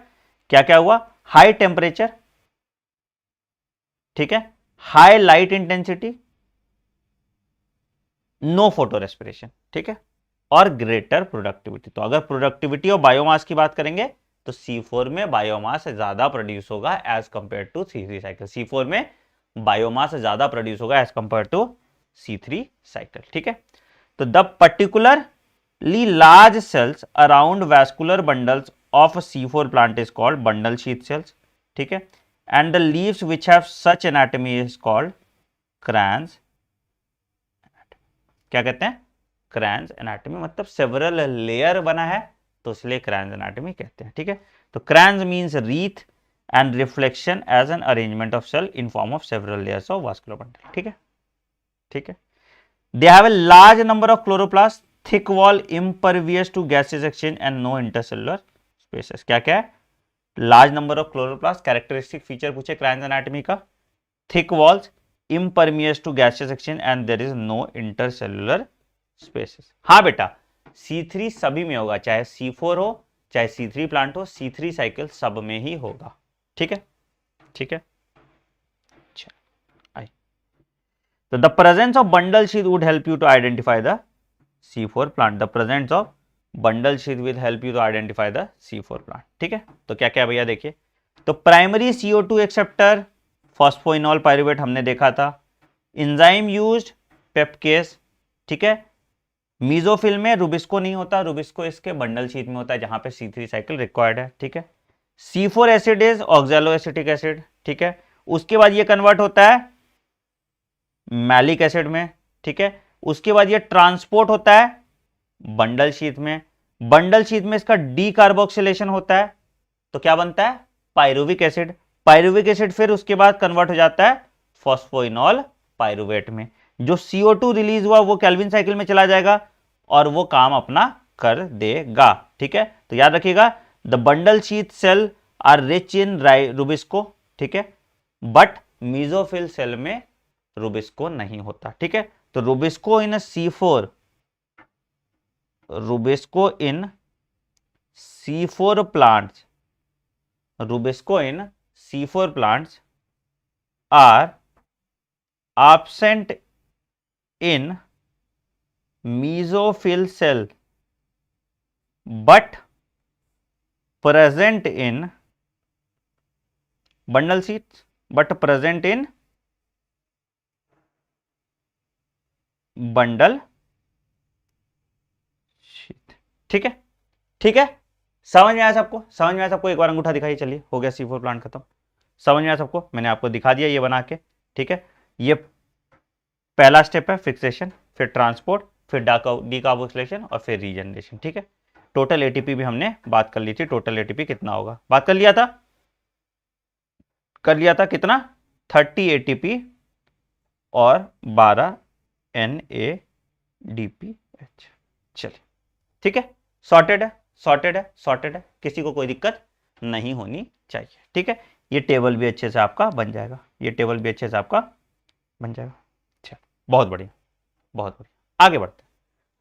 क्या क्या हुआ? हाई टेम्परेचर, ठीक है, high light intensity, no photo respiration, ठीक है, और ग्रेटर प्रोडक्टिविटी. तो अगर प्रोडक्टिविटी ऑफ बायोमास की बात करेंगे तो C4 में बायोमास ज्यादा प्रोड्यूस होगा as compare to C3 cycle. C4 में बायोमास ज्यादा प्रोड्यूस होगा as compare to C3 cycle, ठीक है. तो the particularly large cells around vascular bundles of C4 plant is called bundle sheath cells, ठीक है. And the leaves which have such anatomy is called Kranz. क्या कहते हैं? क्रैन्स एनाटॉमी, मतलब सेवरल लेयर बना है तो इसलिए क्रैन्स एनाटॉमी कहते हैं, ठीक है. तो Kranz means wreath and reflection as an arrangement of cell in form of several layers of vascular bundle, ठीक है, ठीक है. They have a large number of chloroplast, thick wall, impervious to gases exchange and no intercellular spaces. क्या क्या है? Large number of chloroplast, characteristic feature पूछे क्रैन्स एनाटॉमी का, thick walls, impervious to gaseous exchange and there is no intercellular spaces. हाँ बेटा, C3 सभी में होगा, चाहे C4 हो चाहे C3 प्लांट हो, C3 साइकिल सब में ही होगा, ठीक है, ठीक है. अच्छा, तो the presence of bundle sheath would help you to identify the C4 plant. The presence of bundle sheath will help you to identify the C4 plant, ठीक है. तो क्या क्या भैया देखिए, तो primary CO2 acceptor phosphoenol pyruvate हमने देखा था. एंजाइम यूज्ड पेप्केस, ठीक है. मीजोफिल में रुबिस्को नहीं होता, रुबिस्को इसके बंडल शीथ में होता है जहां पे C3 साइकिल रिक्वायर्ड है, ठीक है. C4 acid is oxaloacetic acid, ठीक है. उसके बाद ये कन्वर्ट होता है मैलिक एसिड में, ठीक है. उसके बाद ये ट्रांसपोर्ट होता है बंडल शीथ में, बंडल शीथ में इसका डीकार्बोक्सिलेशन होता है तो क्या बनता है? Pyruvic acid. पायरुविक एसिड फिर उसके बाद कन्वर्ट हो जाता है फॉस्फोइनॉल पायरुवेट में. जो CO2 रिलीज हुआ वो केल्विन साइकिल में चला जाएगा और वो काम अपना कर देगा, ठीक है. तो याद रखिएगा, the bundle sheath cell are rich in rubisco, ठीक है, बट मीजोफिल सेल में रुबिस्को नहीं होता, ठीक है. तो rubisco in C4, rubisco in C4 plants, rubisco in C4 plants are absent in mesophyll cell but present in bundle sheath, but present in bundle sheath, ठीक है, ठीक है. समझ में आया सबको? समझ में आया सबको? एक बार अंगूठा दिखाइए. चलिए, हो गया C4 प्लांट खत्म. समझ में आया सबको? मैंने आपको दिखा दिया ये बना के, ठीक है. ये पहला स्टेप है फिक्सेशन, फिर ट्रांसपोर्ट, फिर डीकार्बोक्सिलेशन और फिर रीजनरेशन, ठीक है. टोटल एटीपी भी हमने बात कर ली थी. टोटल एटीपी कितना होगा बात कर लिया था, कितना? 30 एटीपी और 12 NADPH. चलिए, ठीक है. सॉर्टेड है, सॉर्टेड है, सॉर्टेड है. किसी को कोई दिक्कत नहीं होनी चाहिए, ठीक है. ये टेबल भी अच्छे से आपका बन जाएगा, ये टेबल भी अच्छे से आपका बन जाएगा. अच्छा, बहुत बढ़िया, बहुत बढ़िया. आगे बढ़ते हैं.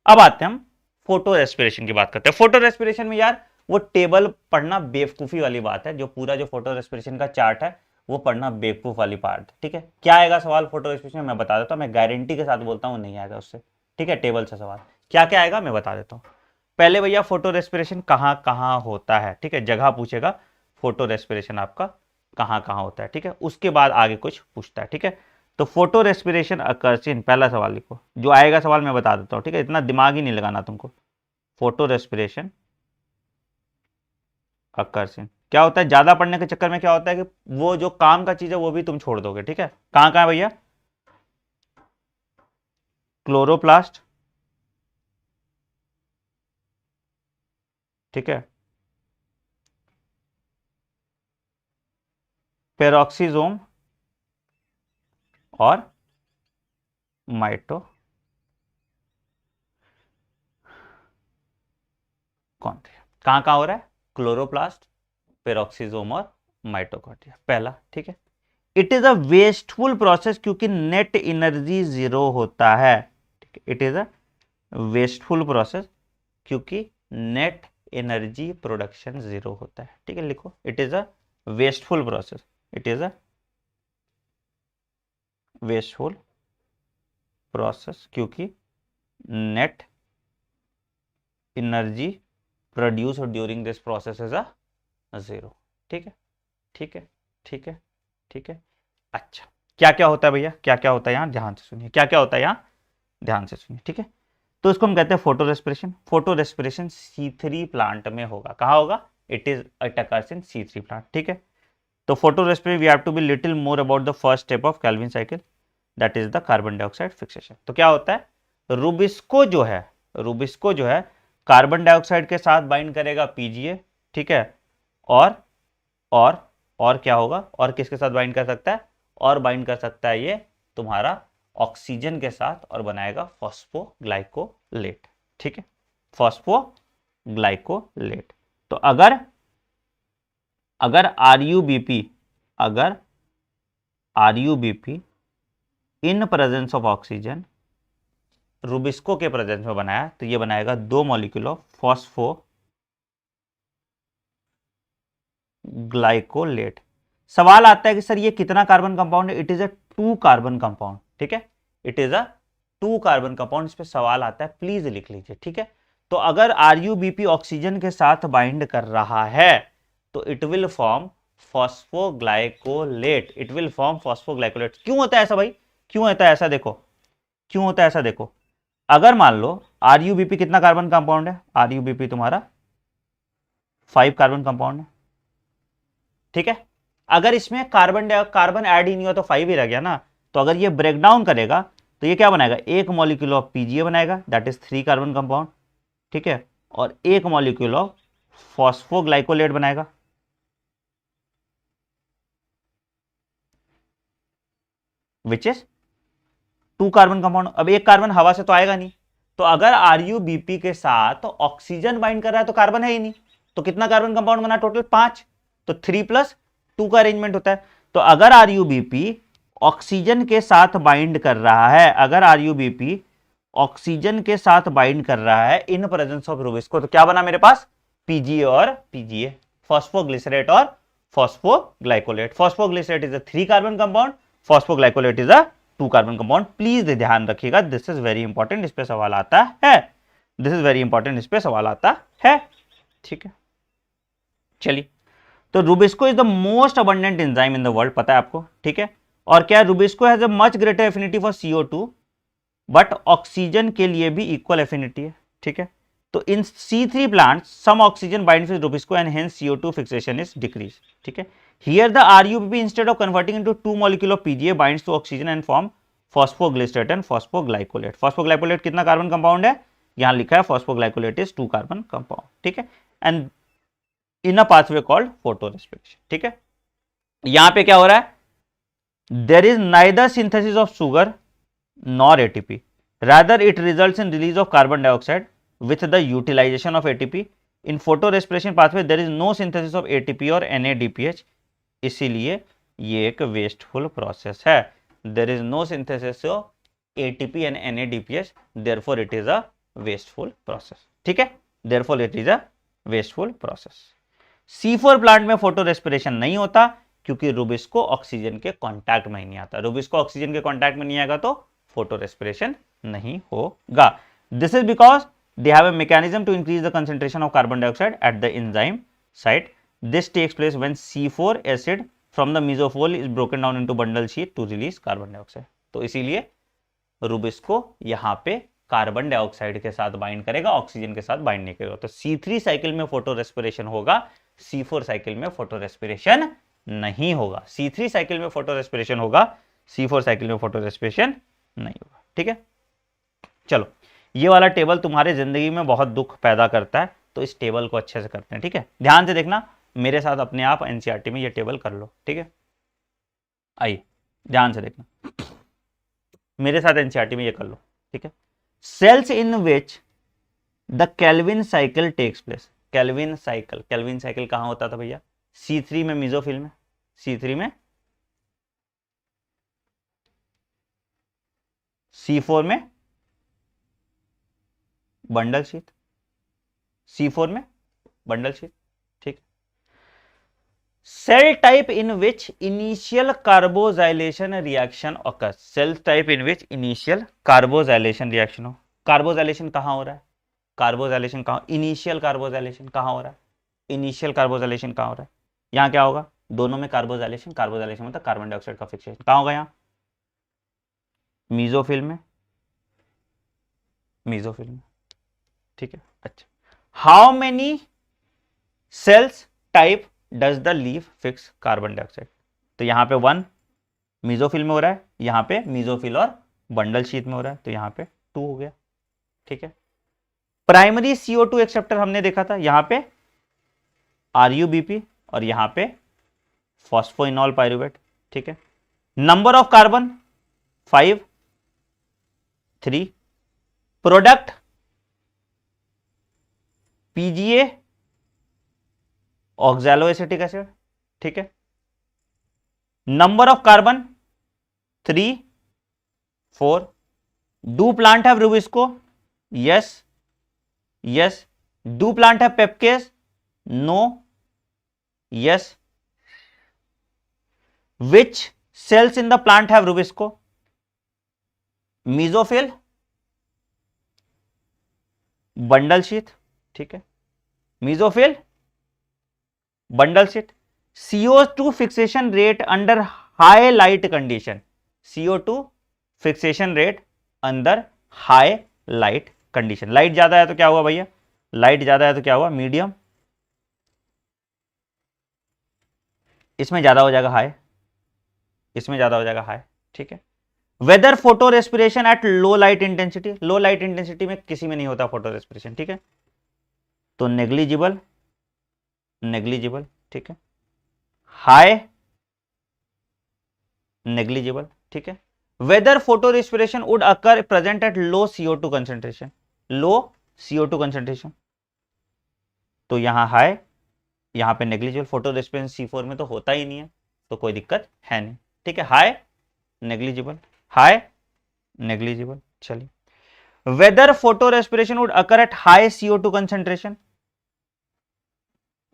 अब आते हैं हम फोटो रेस्पिरेशन की बात करते हैं. फोटो रेस्पिरेशन में यार वो टेबल पढ़ना बेवकूफी वाली बात है. जो पूरा जो फोटो रेस्पिरेशन का चार्ट है वो पढ़ना बेवकूफ वाली पार्ट, ठीक है. क्या आएगा सवाल फोटो रेस्पिरेशन में मैं बता देता हूँ. मैं गारंटी के साथ बोलता हूँ नहीं आएगा उससे, ठीक है. टेबल से सवाल क्या क्या आएगा मैं बता देता हूँ. पहले भैया फोटो रेस्पिरेशन कहाँ कहाँ होता है, ठीक है. जगह पूछेगा, फोटो रेस्पिरेशन आपका कहाँ कहाँ होता है, ठीक है. उसके बाद आगे कुछ पूछता है, ठीक है. तो फोटो रेस्पिरेशन अकर्स इन, पहला सवाल लिखो. जो आएगा सवाल मैं बता देता हूँ, ठीक है. इतना दिमाग ही नहीं लगाना तुमको. फोटो रेस्पिरेशन अकर्स इन, क्या होता है ज्यादा पढ़ने के चक्कर में क्या होता है कि वो जो काम का चीज है वो भी तुम छोड़ दोगे। ठीक है, कहां कहां है भैया, क्लोरोप्लास्ट, ठीक है, पेरोक्सीजोम और माइटो कॉन्ड्रिया। कहां कहां हो रहा है, क्लोरोप्लास्ट, पेरोक्सीजोम और माइटोकॉन्ड्रिया, पहला। ठीक है, it is a wasteful process क्योंकि नेट एनर्जी जीरो होता है। ठीक है, it is a wasteful process क्योंकि नेट एनर्जी प्रोडक्शन जीरो होता है। ठीक है, लिखो it is a wasteful process, it is a wasteful process क्योंकि net energy produce during this process is a zero. ठीक है, ठीक है, ठीक है, ठीक है। अच्छा, क्या क्या होता है भैया, क्या क्या होता है यहाँ, ध्यान से सुनिए, क्या क्या होता है यहाँ, ध्यान से सुनिए। ठीक है, तो इसको हम कहते हैं photorespiration. Photorespiration C3 plant में होगा। कहाँ होगा, it is it occurs in C3 plant. ठीक है, तो photorespiration we have to be little more about the first step of Calvin cycle, that is the carbon dioxide fixation. तो क्या होता है, रूबिस्को जो है, रूबिस्को जो है कार्बन डाइऑक्साइड के साथ बाइंड करेगा PGA। ठीक है, और और और क्या होगा, और किसके साथ बाइंड कर सकता है, और बाइंड कर सकता है ये तुम्हारा ऑक्सीजन के साथ और बनाएगा फॉस्फोग्लाइकोलेट। ठीक है, फॉस्फोग्लाइकोलेट। तो अगर अगर RUBP, अगर RUBP in presence of oxygen rubisco के प्रेजेंस में बनाया तो ये बनाएगा 2 मॉलिक्यूल ऑफ फॉस्फोग्लाइकोलेट। सवाल आता है कि सर ये कितना कार्बन कंपाउंड है, it is a 2 carbon compound. ठीक है, it is a 2 carbon compound, इस पे सवाल आता है, प्लीज लिख लीजिए। ठीक है, तो अगर RUBP ऑक्सीजन के साथ बाइंड कर रहा है तो it will form phosphoglycolate, it will form phosphoglycolate. क्यों होता है ऐसा भाई, क्यों होता है ऐसा, देखो क्यों होता है ऐसा। देखो, अगर मान लो RUBP कितना कार्बन कंपाउंड है, RUBP तुम्हारा 5 कार्बन कंपाउंड है। ठीक है, अगर इसमें कार्बन ऐड ही नहीं हुआ तो 5 ही रह गया ना। तो अगर ये ब्रेक डाउन करेगा तो ये क्या बनाएगा, 1 मॉलिक्यूल ऑफ PGA बनाएगा, दैट इज 3 कार्बन कंपाउंड। ठीक है, और 1 मॉलिक्यूल ऑफ फॉस्फोग्लाइकोलेट बनाएगा, विच इज 2 कार्बन कंपाउंड। अब 1 कार्बन हवा से तो आएगा नहीं, तो अगर RUBP के साथ तो ऑक्सीजन बाइंड कर रहा है तो कार्बन है ही नहीं, तो कितना कार्बन कंपाउंड बना, टोटल 5, तो 3 + 2 का अरेंजमेंट होता है। तो अगर RUBP ऑक्सीजन के साथ बाइंड कर रहा है, अगर RUBP ऑक्सीजन के साथ बाइंड कर रहा है इन प्रेजेंस ऑफ रूबिस्को, तो क्या बना मेरे पास, PGA और PGA, फॉस्फोग्लिसरेट और phosphoglycolate. Phosphoglycerate is a 3 carbon compound, phosphoglycolate is a 2 carbon compound. Please ध्यान रखिएगा, दिस इज वेरी इंपॉर्टेंट, इस पे सवाल आता है, दिस इज वेरी इंपॉर्टेंट, इस पे सवाल आता है। ठीक है, चलिए, तो rubisco is the most abundant enzyme in the world, पता है आपको। ठीक है, और क्या rubisco has a much greater affinity for CO2, but oxygen के लिए भी इक्वल एफिनिटी है। ठीक है, तो in C3 plants some oxygen binds with rubisco and hence CO2 fixation is decrease. ठीक है, here the RUBP instead of converting into 2 molecule of PGA binds to oxygen and form phosphoglycerate and phosphoglycolate. Phosphoglycolate कितना कार्बन कंपाउंड है, यहां लिखा है फॉस्फोग्लाइकोलेट इज 2 कार्बन कंपाउंड। ठीक है, and in a pathway called photo respiration. ठीक है, यहां पे क्या हो रहा है, there is neither synthesis of sugar nor ATP, rather it results in release of carbon dioxide with the utilization of ATP. in photorespiration pathway there is no synthesis of ATP और NADPH, इसीलिए ये एक वेस्टफुल प्रोसेस है। there is no synthesis of ATP and NADPH, therefore it is a wasteful process। ठीक है, therefore it is a wasteful process। C4 plant में फोटो रेस्पिरेशन नहीं होता क्योंकि रूबिस्को ऑक्सीजन के कांटेक्ट में ही नहीं आता। रूबिस्को ऑक्सीजन के कांटेक्ट में नहीं आएगा तो फोटो रेस्पिरेशन नहीं होगा। This is because they have a mechanism to increase the concentration of carbon dioxide at the enzyme site. This takes place when C4 acid from the mesophyll is broken down into bundle sheath to release carbon dioxide. तो इसीलिए रूबिस्को यहां पे कार्बन डाइऑक्साइड के साथ बाइंड करेगा, ऑक्सीजन के साथ बाइंड नहीं करेगा। तो C3 साइकिल में फोटो रेस्पिरेशन होगा C4 साइकिल में फोटो रेस्पिरेशन नहीं होगा। C3 साइकिल में फोटो रेस्पिरेशन होगा, C4 साइकिल में फोटो रेस्पिरेशन नहीं होगा। ठीक है, चलो ये वाला टेबल तुम्हारे जिंदगी में बहुत दुख पैदा करता है, तो इस टेबल को अच्छे से करते हैं। ठीक है, ध्यान से देखना, मेरे साथ अपने आप एनसीईआरटी में ये टेबल कर लो। ठीक है, आइए ध्यान से देखना, मेरे साथ एनसीईआरटी में ये कर लो। ठीक है, cells in which the Calvin cycle takes place. Calvin cycle कहां होता था भैया? C3 में मीजोफिल में, C3 में, C4 में बंडल शीट, C4 में बंडल शीट। ठीक, cell type in which initial carboxylation reaction occurs. Cell type in which initial carboxylation reaction हो। कार्बोजाइलेशन कहां हो रहा है? कार्बोजाइलेशन कहां? इनिशियल कार्बोजाइलेशन कहां हो रहा है? इनिशियल कार्बोजाइलेशन कहां हो रहा है? यहां क्या होगा? दोनों में कार्बोजाइलेशन, कार्बोजाइलेशन मतलब कार्बन डाइऑक्साइड का फिक्सेशन कहां होगा? यहां मीजोफिल में, मीजोफिल में। ठीक है, अच्छा, how many cells type does the leaf fix carbon dioxide? तो यहां पे 1 मीजोफिल में हो रहा है, यहां पे मीजोफिल और बंडल शीट में हो रहा है, तो यहां पे 2 हो गया। ठीक है, प्राइमरी CO2 एक्सेप्टर हमने देखा था, यहां पे RuBP और यहां पे फॉस्फोइनॉल पायरुवेट। ठीक है, number of carbon 5, 3, product PGA oxaloacetic acid. ठीक है, number of carbon 3, 4, do plant have rubisco? Yes, yes, do plant have pepcase? No, yes, which cells in the plant have rubisco? Mesophyll, bundle sheath। ठीक है, mesophyll, bundle sheath। CO2 fixation rate under high light condition। CO2 fixation rate under high light condition। Light ज्यादा है तो क्या हुआ भैया? लाइट ज्यादा है तो क्या हुआ? मीडियम, इसमें ज्यादा हो जाएगा हाई, इसमें ज्यादा हो जाएगा हाई। ठीक है, whether photorespiration at low light intensity. Low light intensity में किसी में नहीं होता फोटो रेस्पिरेशन। ठीक है, तो नेग्लिजिबल, नेग्लिजिबल। ठीक है, हाई, नेग्लिजिबल। ठीक है, whether photorespiration would occur present at low CO2 concentration. Low CO2 concentration, तो यहां हाई, यहां पे नेग्लिजिबल। फोटो रेस्पिरेशन C4 में तो होता ही नहीं है, तो कोई दिक्कत है नहीं। ठीक है, हाई, नेग्लिजिबल, हाई, नेग्लिजिबल। चलिए, whether photorespiration would occur at high CO2 concentration,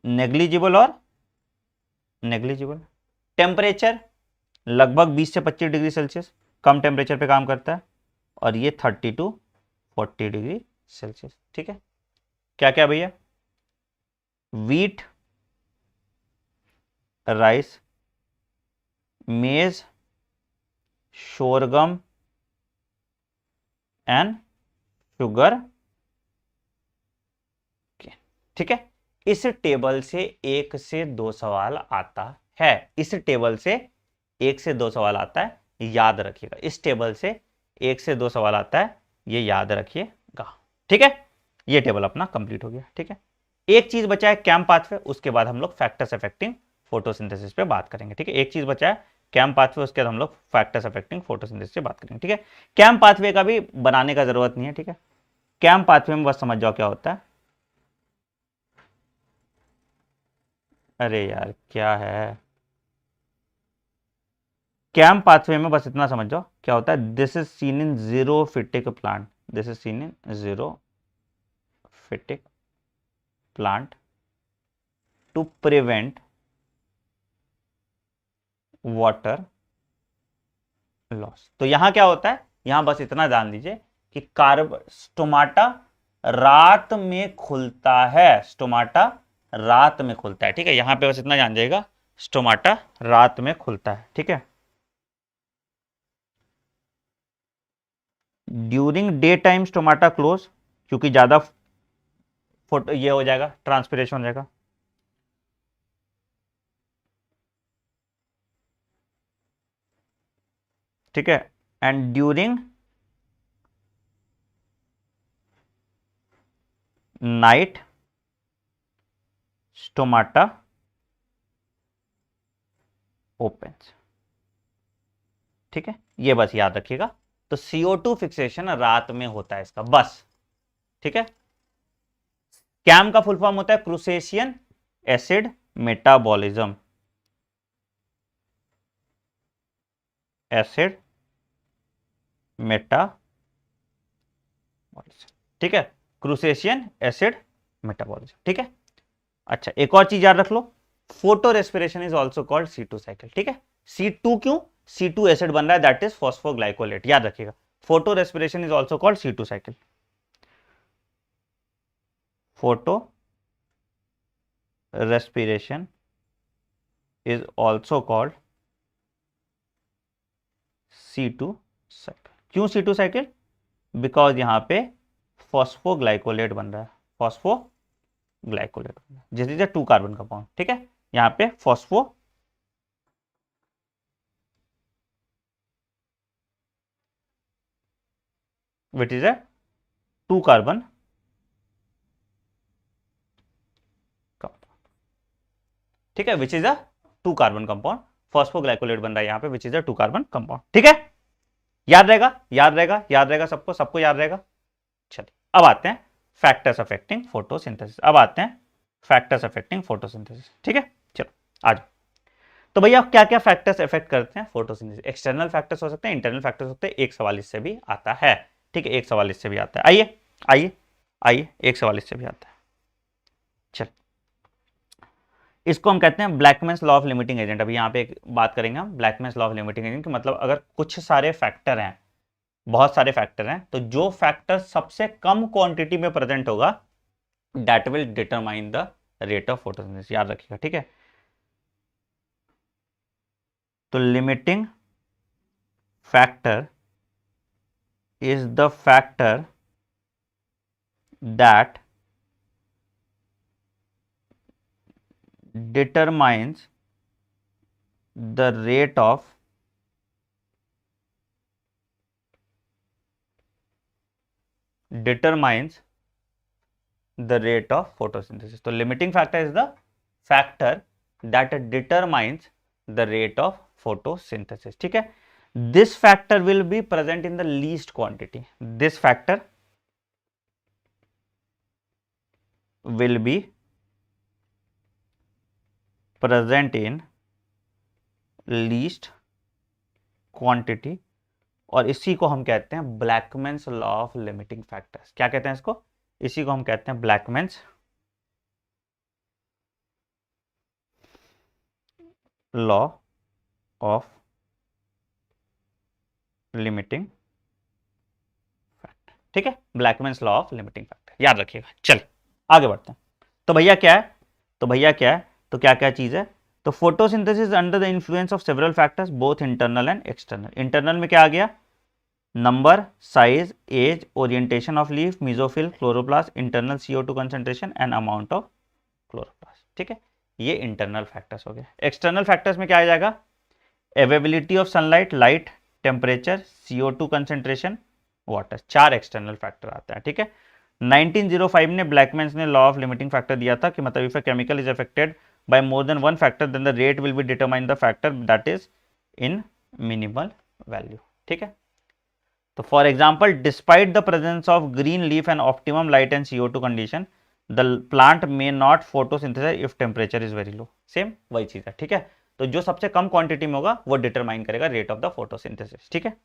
negligible और नेग्लिजिबल। टेम्परेचर लगभग 20 से 25 डिग्री सेल्सियस, कम टेम्परेचर पे काम करता है, और ये 30 to 40 डिग्री सेल्सियस। ठीक है, क्या क्या भैया? वीट, राइस, मेज, शोरगम एंड शुगर। ठीक है, इस टेबल से 1 से 2 सवाल आता है, इस टेबल से 1 से 2 सवाल आता है, याद रखिएगा। इस टेबल से 1 से 2 सवाल आता है, ये याद रखिएगा। ठीक है, ये टेबल अपना कंप्लीट हो गया। ठीक है, एक चीज बचा है कैम पाथवे, उसके बाद हम लोग फैक्टर्स अफेक्टिंग फोटोसिंथेसिस पे बात करेंगे। ठीक है, एक चीज बचा है कैम पाथवे, उसके बाद हम लोग फैक्टर्स अफेक्टिंग फोटोसिंथेसिस पे बात करेंगे। ठीक है, कैम पाथवे का भी बनाने का जरूरत नहीं है। ठीक है, कैम पाथवे में बस समझ जाओ क्या होता है। अरे यार क्या है, कैम पाथवे में बस इतना समझ जाओ क्या होता है। This is seen in xerophytic plant, this is seen in xerophytic plant to prevent water loss. तो यहां क्या होता है, यहां बस इतना जान लीजिए कि स्टोमाटा रात में खुलता है, स्टोमाटा रात में खुलता है। ठीक है, यहां पे बस इतना जान जाएगा, स्टोमाटा रात में खुलता है। ठीक है, during day time stomata close, क्योंकि ज्यादा फोटो ये हो जाएगा, ट्रांसपिरेशन हो जाएगा। ठीक है, and during night stomata opens. ठीक है, ये बस याद रखिएगा। तो CO2 फिक्सेशन रात में होता है इसका, बस। ठीक है, कैम का फुल फॉर्म होता है क्रूसेशियन एसिड मेटाबॉलिज्म, एसिड मेटाबॉलिज्म। ठीक है, क्रूसेशियन एसिड मेटाबॉलिज्म। ठीक है, अच्छा एक और चीज याद रख लो, photo respiration is also called C2 cycle. ठीक है, C2 क्यों? C2 एसिड बन रहा है, दैट इज फॉस्फोग्लाइकोलेट, याद रखिएगा। Photo respiration is also called C2 cycle. Photo respiration is also called C2 cycle. क्यों C2 साइकिल? बिकॉज यहां पे फॉस्फोग्लाइकोलेट बन रहा है, फॉस्फोग्लाइकोलेट बन रहा है, जिस 2 कार्बन कंपाउंड। ठीक है, यहां पे phospho which is a 2 carbon compound. ठीक है, which is a 2 carbon compound, phosphoglycolate बन रहा है यहां पे, which is a 2 carbon compound. ठीक है, याद रहेगा, याद रहेगा, याद रहेगा, सबको सबको याद रहेगा। चलिए अब आते हैं फैक्टर्स अफेक्टिंग फोटोसिंथेसिस। अब आते हैं फैक्टर्स अफेक्टिंग फोटोसिंथेसिस। ठीक है, चलो आज। तो भैया क्या क्या फैक्टर्स अफेक्ट करते हैं फोटोसिंथेसिस? एक्सटर्नल फैक्टर्स हो सकते हैं, इंटरनल फैक्टर्स हो सकते हैं। एक सवाल इससे भी आता है। ठीक है, एक सवाल इससे भी आता है। आइए आइए आइए, एक सवाल इससे भी आता है। चल, इसको हम कहते हैं ब्लैकमैन्स लॉ ऑफ लिमिटिंग एजेंट। अभी यहाँ पे एक बात करेंगे हम ब्लैकमैन्स लॉ ऑफ लिमिटिंग एजेंट की, मतलब अगर कुछ सारे फैक्टर हैं, बहुत सारे फैक्टर हैं, तो जो फैक्टर सबसे कम क्वांटिटी में प्रेजेंट होगा that will determine the rate of photosynthesis. याद रखिएगा। ठीक है, तो limiting factor is the factor that determines the rate of photosynthesis. तो limiting factor is the factor that determines the rate of photosynthesis. ठीक है, this factor will be present in the least quantity. This factor will be present in least quantity, और इसी को हम कहते हैं ब्लैकमैन्स लॉ ऑफ लिमिटिंग फैक्टर्स। क्या कहते हैं इसको? इसी को हम कहते हैं ब्लैकमैन्स लॉ ऑफ लिमिटिंग फैक्टर। ठीक है, ब्लैकमैन्स लॉ ऑफ लिमिटिंग फैक्टर, याद रखिएगा। चलिए आगे बढ़ते हैं। तो भैया क्या है? तो क्या क्या चीज है? तो photosynthesis under the influence of several factors both internal and external. Internal में क्या आ गया? Number, size, age, orientation of leaf, mesophyll, chloroplast, internal CO2 concentration and amount of chloroplast. ठीक है, ये इंटरनल फैक्टर्स हो गए। एक्सटर्नल फैक्टर्स में क्या आ जाएगा? Availability of sunlight, light, temperature, CO2 concentration, water. 4 external factor आता है। ठीक है, 1905 ने ब्लैकमैन्स ने लॉ ऑफ लिमिटिंग फैक्टर दिया था कि मतलब if a chemical is affected by more than one factor then the rate will be determined the factor that is in minimal value. ठीक है, तो for example despite the presence of green leaf and optimum light and CO2 condition the plant may not photosynthesise if temperature is very low. Same वही चीज है। ठीक है, तो जो सबसे कम क्वांटिटी में होगा वो डिटरमाइन करेगा रेट ऑफ द फोटोसिंथेसिस। ठीक है,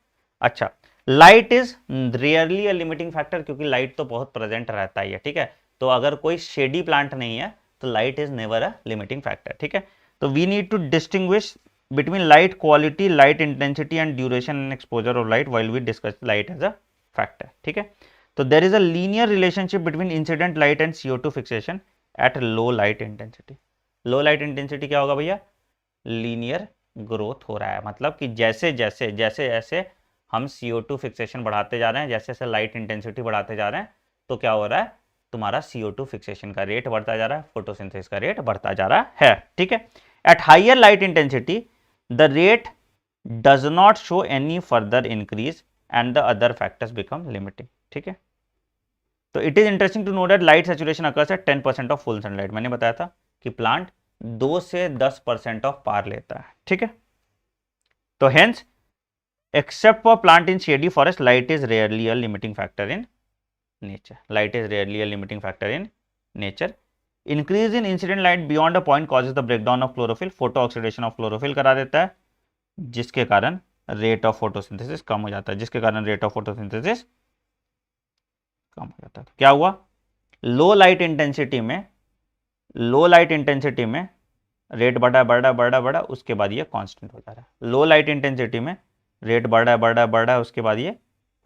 अच्छा light is rarely a limiting factor, क्योंकि लाइट तो बहुत प्रेजेंट रहता ही है। ठीक है, तो अगर कोई शेडी प्लांट नहीं है तो light is never a limiting factor. ठीक है, तो we need to distinguish between light quality, light intensity and duration and exposure of light while we discuss light as a factor. ठीक है, तो there is a linear relationship between incident light and CO2 fixation at low light intensity. low light intensity क्या होगा भैया? लीनियर ग्रोथ हो रहा है, मतलब कि जैसे जैसे जैसे जैसे हम CO2 फिक्सेशन बढ़ाते जा रहे हैं, जैसे जैसे लाइट इंटेंसिटी बढ़ाते जा रहे हैं, तो क्या हो रहा है? तुम्हारा CO2 फिक्सेशन का रेट बढ़ता जा रहा है, फोटोसिंथेसिस का रेट बढ़ता जा रहा है। ठीक है, at higher light intensity the rate does not show any further increase and the other factors become limiting. ठीक है, तो it is interesting to know that light saturation occurs at 10% of full sunlight. मैंने बताया था कि प्लांट 2 से 10% ऑफ पार लेता है। ठीक है, तो hence except for plant in shady forest light is rarely a limiting factor in nature. Light is rarely a limiting factor in nature. Increase in incident light beyond a point causes the breakdown of chlorophyll. Photo oxidation of chlorophyll करा देता है, जिसके कारण रेट ऑफ फोटोसिंथेसिस कम हो जाता है, जिसके कारण रेट ऑफ फोटोसिंथेसिस कम हो जाता है। तो क्या हुआ, लो लाइट इंटेंसिटी में रेट बढ़ा बढ़ा बढ़ा बढ़ा, उसके बाद ये कांस्टेंट हो जा रहा है। लो लाइट इंटेंसिटी में रेट बढ़ा बढ़ा बढ़ा, उसके बाद ये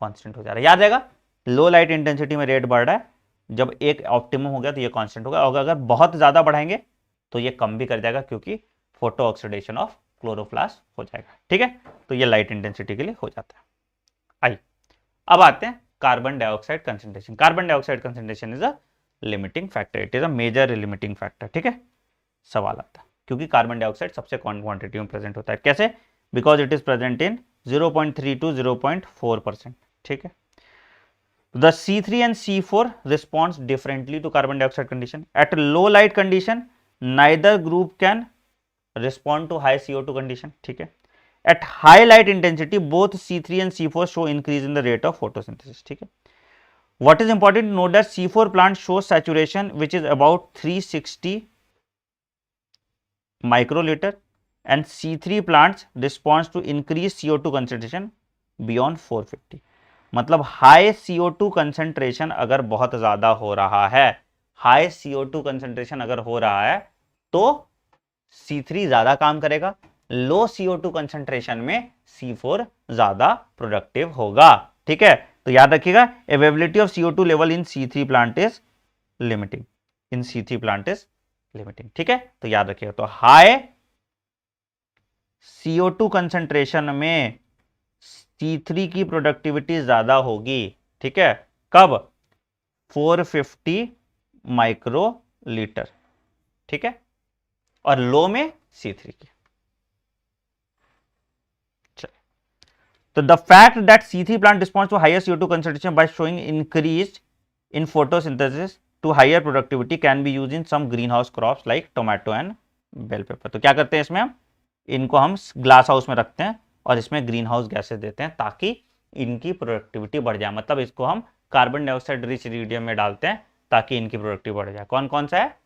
कांस्टेंट हो जा रहा है। याद रहेगा, लो लाइट इंटेंसिटी में रेट बढ़ रहा है, जब एक ऑप्टिमम हो गया तो ये कांस्टेंट होगा, और अगर बहुत ज्यादा बढ़ाएंगे तो ये कम भी कर जाएगा, क्योंकि फोटो ऑक्सीडेशन ऑफ क्लोरोप्लास्ट हो जाएगा। ठीक है, तो ये लाइट इंटेंसिटी के लिए हो जाता है। आई, अब आते हैं carbon dioxide concentration. Carbon dioxide concentration is a limiting factor, it is a major limiting factor. ठीक है, सवाल आता है, क्योंकि कार्बन डाइऑक्साइड सबसे कम क्वांटिटी में प्रेजेंट होता है। कैसे? Because it is present in 0.3 to 0.4%। ठीक है, the C3 and C4 responds differently to carbon dioxide condition. At low light condition, neither group can respond to high CO2 condition. ठीक है, at high light intensity, both C3 and C4 show increase in the rate of photosynthesis. ठीक है, what is important to note that C4 plant shows saturation which is about 360 microliter, and C3 plants responds to increased CO2 concentration beyond 450। मतलब हाई CO2 कंसेंट्रेशन अगर बहुत ज्यादा हो रहा है, हाई CO2 कंसेंट्रेशन अगर हो रहा है तो C3 ज्यादा काम करेगा, लो CO2 कंसेंट्रेशन में C4 ज्यादा प्रोडक्टिव होगा। ठीक है, तो याद रखिएगा, availability of CO2 level in C3 plant is limiting, in C3 plant is limiting. ठीक है, तो याद रखिएगा, तो हाई CO2 कंसेंट्रेशन में C3 की प्रोडक्टिविटी ज्यादा होगी। ठीक है, कब? 450 माइक्रोलीटर। ठीक है, और लो में C3 की। तो the fact that C3 plant response to higher CO2 concentration by showing increase in photosynthesis to higher productivity can be use in some greenhouse crops like tomato and bell pepper. तो क्या करते हैं इसमें, हम इनको हम ग्लास हाउस में रखते हैं और इसमें ग्रीन हाउस गैसेज देते हैं ताकि इनकी प्रोडक्टिविटी बढ़ जाए। मतलब इसको हम कार्बन डाइऑक्साइड रिच रीडियम में डालते हैं ताकि इनकी प्रोडक्टिविटी बढ़ जाए। कौन कौन सा है?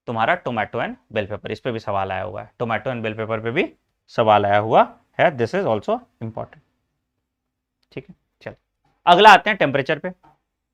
तुम्हारा टोमेटो एंड बेल पेपर, इस पे भी सवाल आया हुआ है, टोमेटो एंड बेल पेपर पे भी सवाल आया हुआ है। This is also important. ठीक है, चल अगला आते हैं टेम्परेचर पे।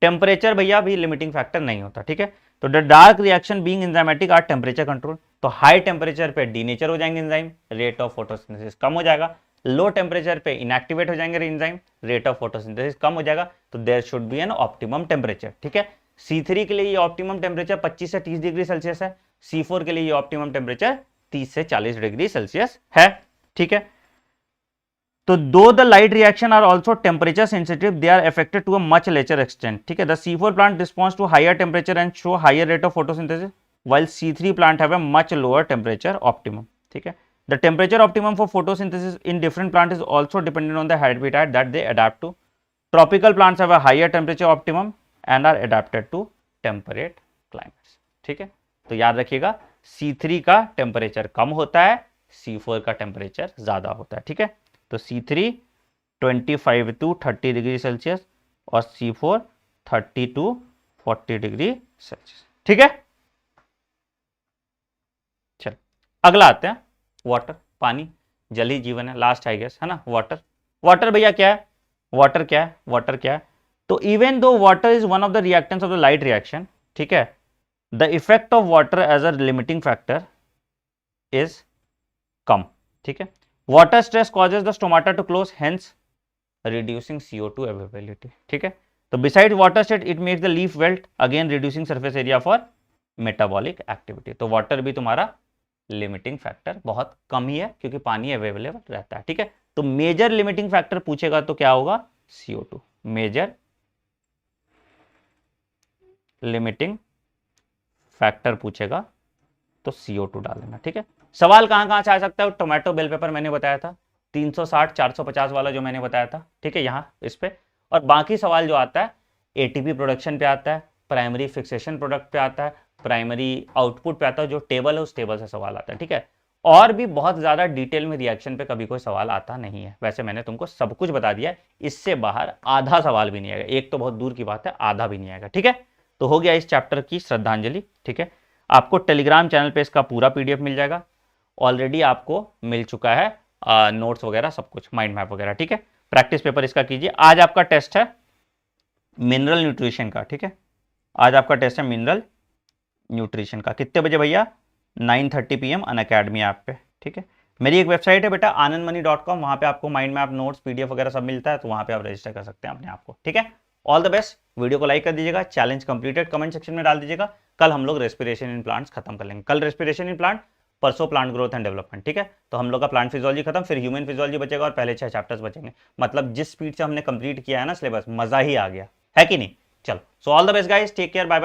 टेम्परेचर भैया भी लिमिटिंग फैक्टर नहीं होता। ठीक है, तो the dark reaction being enzymatic are temperature control. तो हाई टेम्परेचर पे डीनेचर हो जाएंगे एंजाइम, रेट ऑफ फोटोसिंथेसिस कम हो जाएगा। लो टेम्परेचर पे इनएक्टिवेट हो जाएंगे एंजाइम, रेट ऑफ फोटोसिंथेसिस कम हो जाएगा। तो there should be an optimum temperature. ठीक है, C3 के लिए ये ऑप्टिमम टेम्परेचर 25 से 30 डिग्री सेल्सियस है, C4 के लिए ये ऑप्टिमम टेम्परेचर 30 से 40 डिग्री सेल्सियस है। ठीक है, तो though the light reaction are also temperature sensitive, they are affected to a much lesser extent. ठीक है, the C4 plant response to higher temperature and show higher rate of photosynthesis, while C3 plant have a much lower temperature optimum. ठीक है, the temperature optimum for photosynthesis in different plant is also dependent on the habitat that they adapt to. Tropical plants have a higher temperature optimum and are adapted to temperate climates. ठीक है, तो याद रखिएगा, C3 का टेम्परेचर कम होता है, C4 का टेम्परेचर ज्यादा होता है। ठीक है, तो C3 25 to 30 डिग्री सेल्सियस और C4 30 to 40 डिग्री सेल्सियस। ठीक है, चल अगला आते हैं वाटर, पानी, जल ही जीवन है, लास्ट आई गेस है ना। वाटर, वाटर भैया क्या है? वाटर क्या है? वाटर क्या है? तो even though water is one of the reactants of the light reaction, ठीक है, the effect of water as a limiting factor is कम। ठीक है, water stress causes the stomata to close, hence reducing CO2 availability. ठीक है, तो beside water state it makes the leaf wilt, again reducing surface area for metabolic activity. तो वाटर भी तुम्हारा लिमिटिंग फैक्टर बहुत कम ही है, क्योंकि पानी अवेलेबल रहता है। ठीक है, तो मेजर लिमिटिंग फैक्टर पूछेगा तो क्या होगा? CO2। मेजर लिमिटिंग फैक्टर पूछेगा तो CO2 डाल देना। ठीक है, सवाल कहां कहां से आ सकता है? टोमेटो बेल पेपर मैंने बताया था, 360 450 वाला जो मैंने बताया था, ठीक है, यहाँ इस पे। और बाकी सवाल जो आता है एटीपी प्रोडक्शन पे आता है, प्राइमरी फिक्सेशन प्रोडक्ट पे आता है, प्राइमरी आउटपुट पे आता है, जो टेबल है उस टेबल से सवाल आता है, ठीक है। और भी बहुत ज़्यादा डिटेल में रिएक्शन पे कभी कोई सवाल आता नहीं है। वैसे मैंने तुमको सब कुछ बता दिया है, इससे बाहर आधा सवाल भी नहीं आएगा, एक तो बहुत दूर की बात है, आधा भी नहीं आएगा, ठीक है। तो हो गया इस चैप्टर की श्रद्धांजलि, ठीक है। आपको टेलीग्राम चैनल पे इसका पूरा पीडीएफ मिल जाएगा, ऑलरेडी आपको मिल चुका है नोट्स वगैरह सब कुछ, माइंड मैप वगैरह, ठीक है। प्रैक्टिस पेपर इसका कीजिए। आज आपका टेस्ट है मिनरल न्यूट्रिशन का, ठीक है। आज आपका टेस्ट है मिनरल न्यूट्रिशन का। कितने बजे भैया? 9:30 PM अनअकैडमी ऐप पे, ठीक है। मेरी एक वेबसाइट है बेटा anandmoney.com, वहाँ पे आपको माइंड मैप, नोट्स, पीडीएफ वगैरह सब मिलता है, तो वहाँ पे आप रजिस्टर कर सकते हैं अपने आप को, ठीक है। All the best. वीडियो को लाइक कर दीजिएगा, चैलेंज कंप्लीटेड कमेंट सेक्शन में डाल दीजिएगा। कल हम लोग रेस्पिरेशन इन प्लांट्स खत्म कर लेंगे। कल रेस्पिरेशन इन प्लांट, परसों प्लांट ग्रोथ एंड डेवलपमेंट, ठीक है। तो हम लोग का प्लांट फिजियोलॉजी खत्म, फिर ह्यूमन फिजियोलॉजी बचेगा और पहले 6 चैप्टर्स बचेंगे। मतलब जिस स्पीड से हमने कंप्लीट किया है ना सिलेबस, मजा ही आ गया है कि नहीं। चलो, so all the best guys, take care, bye bye.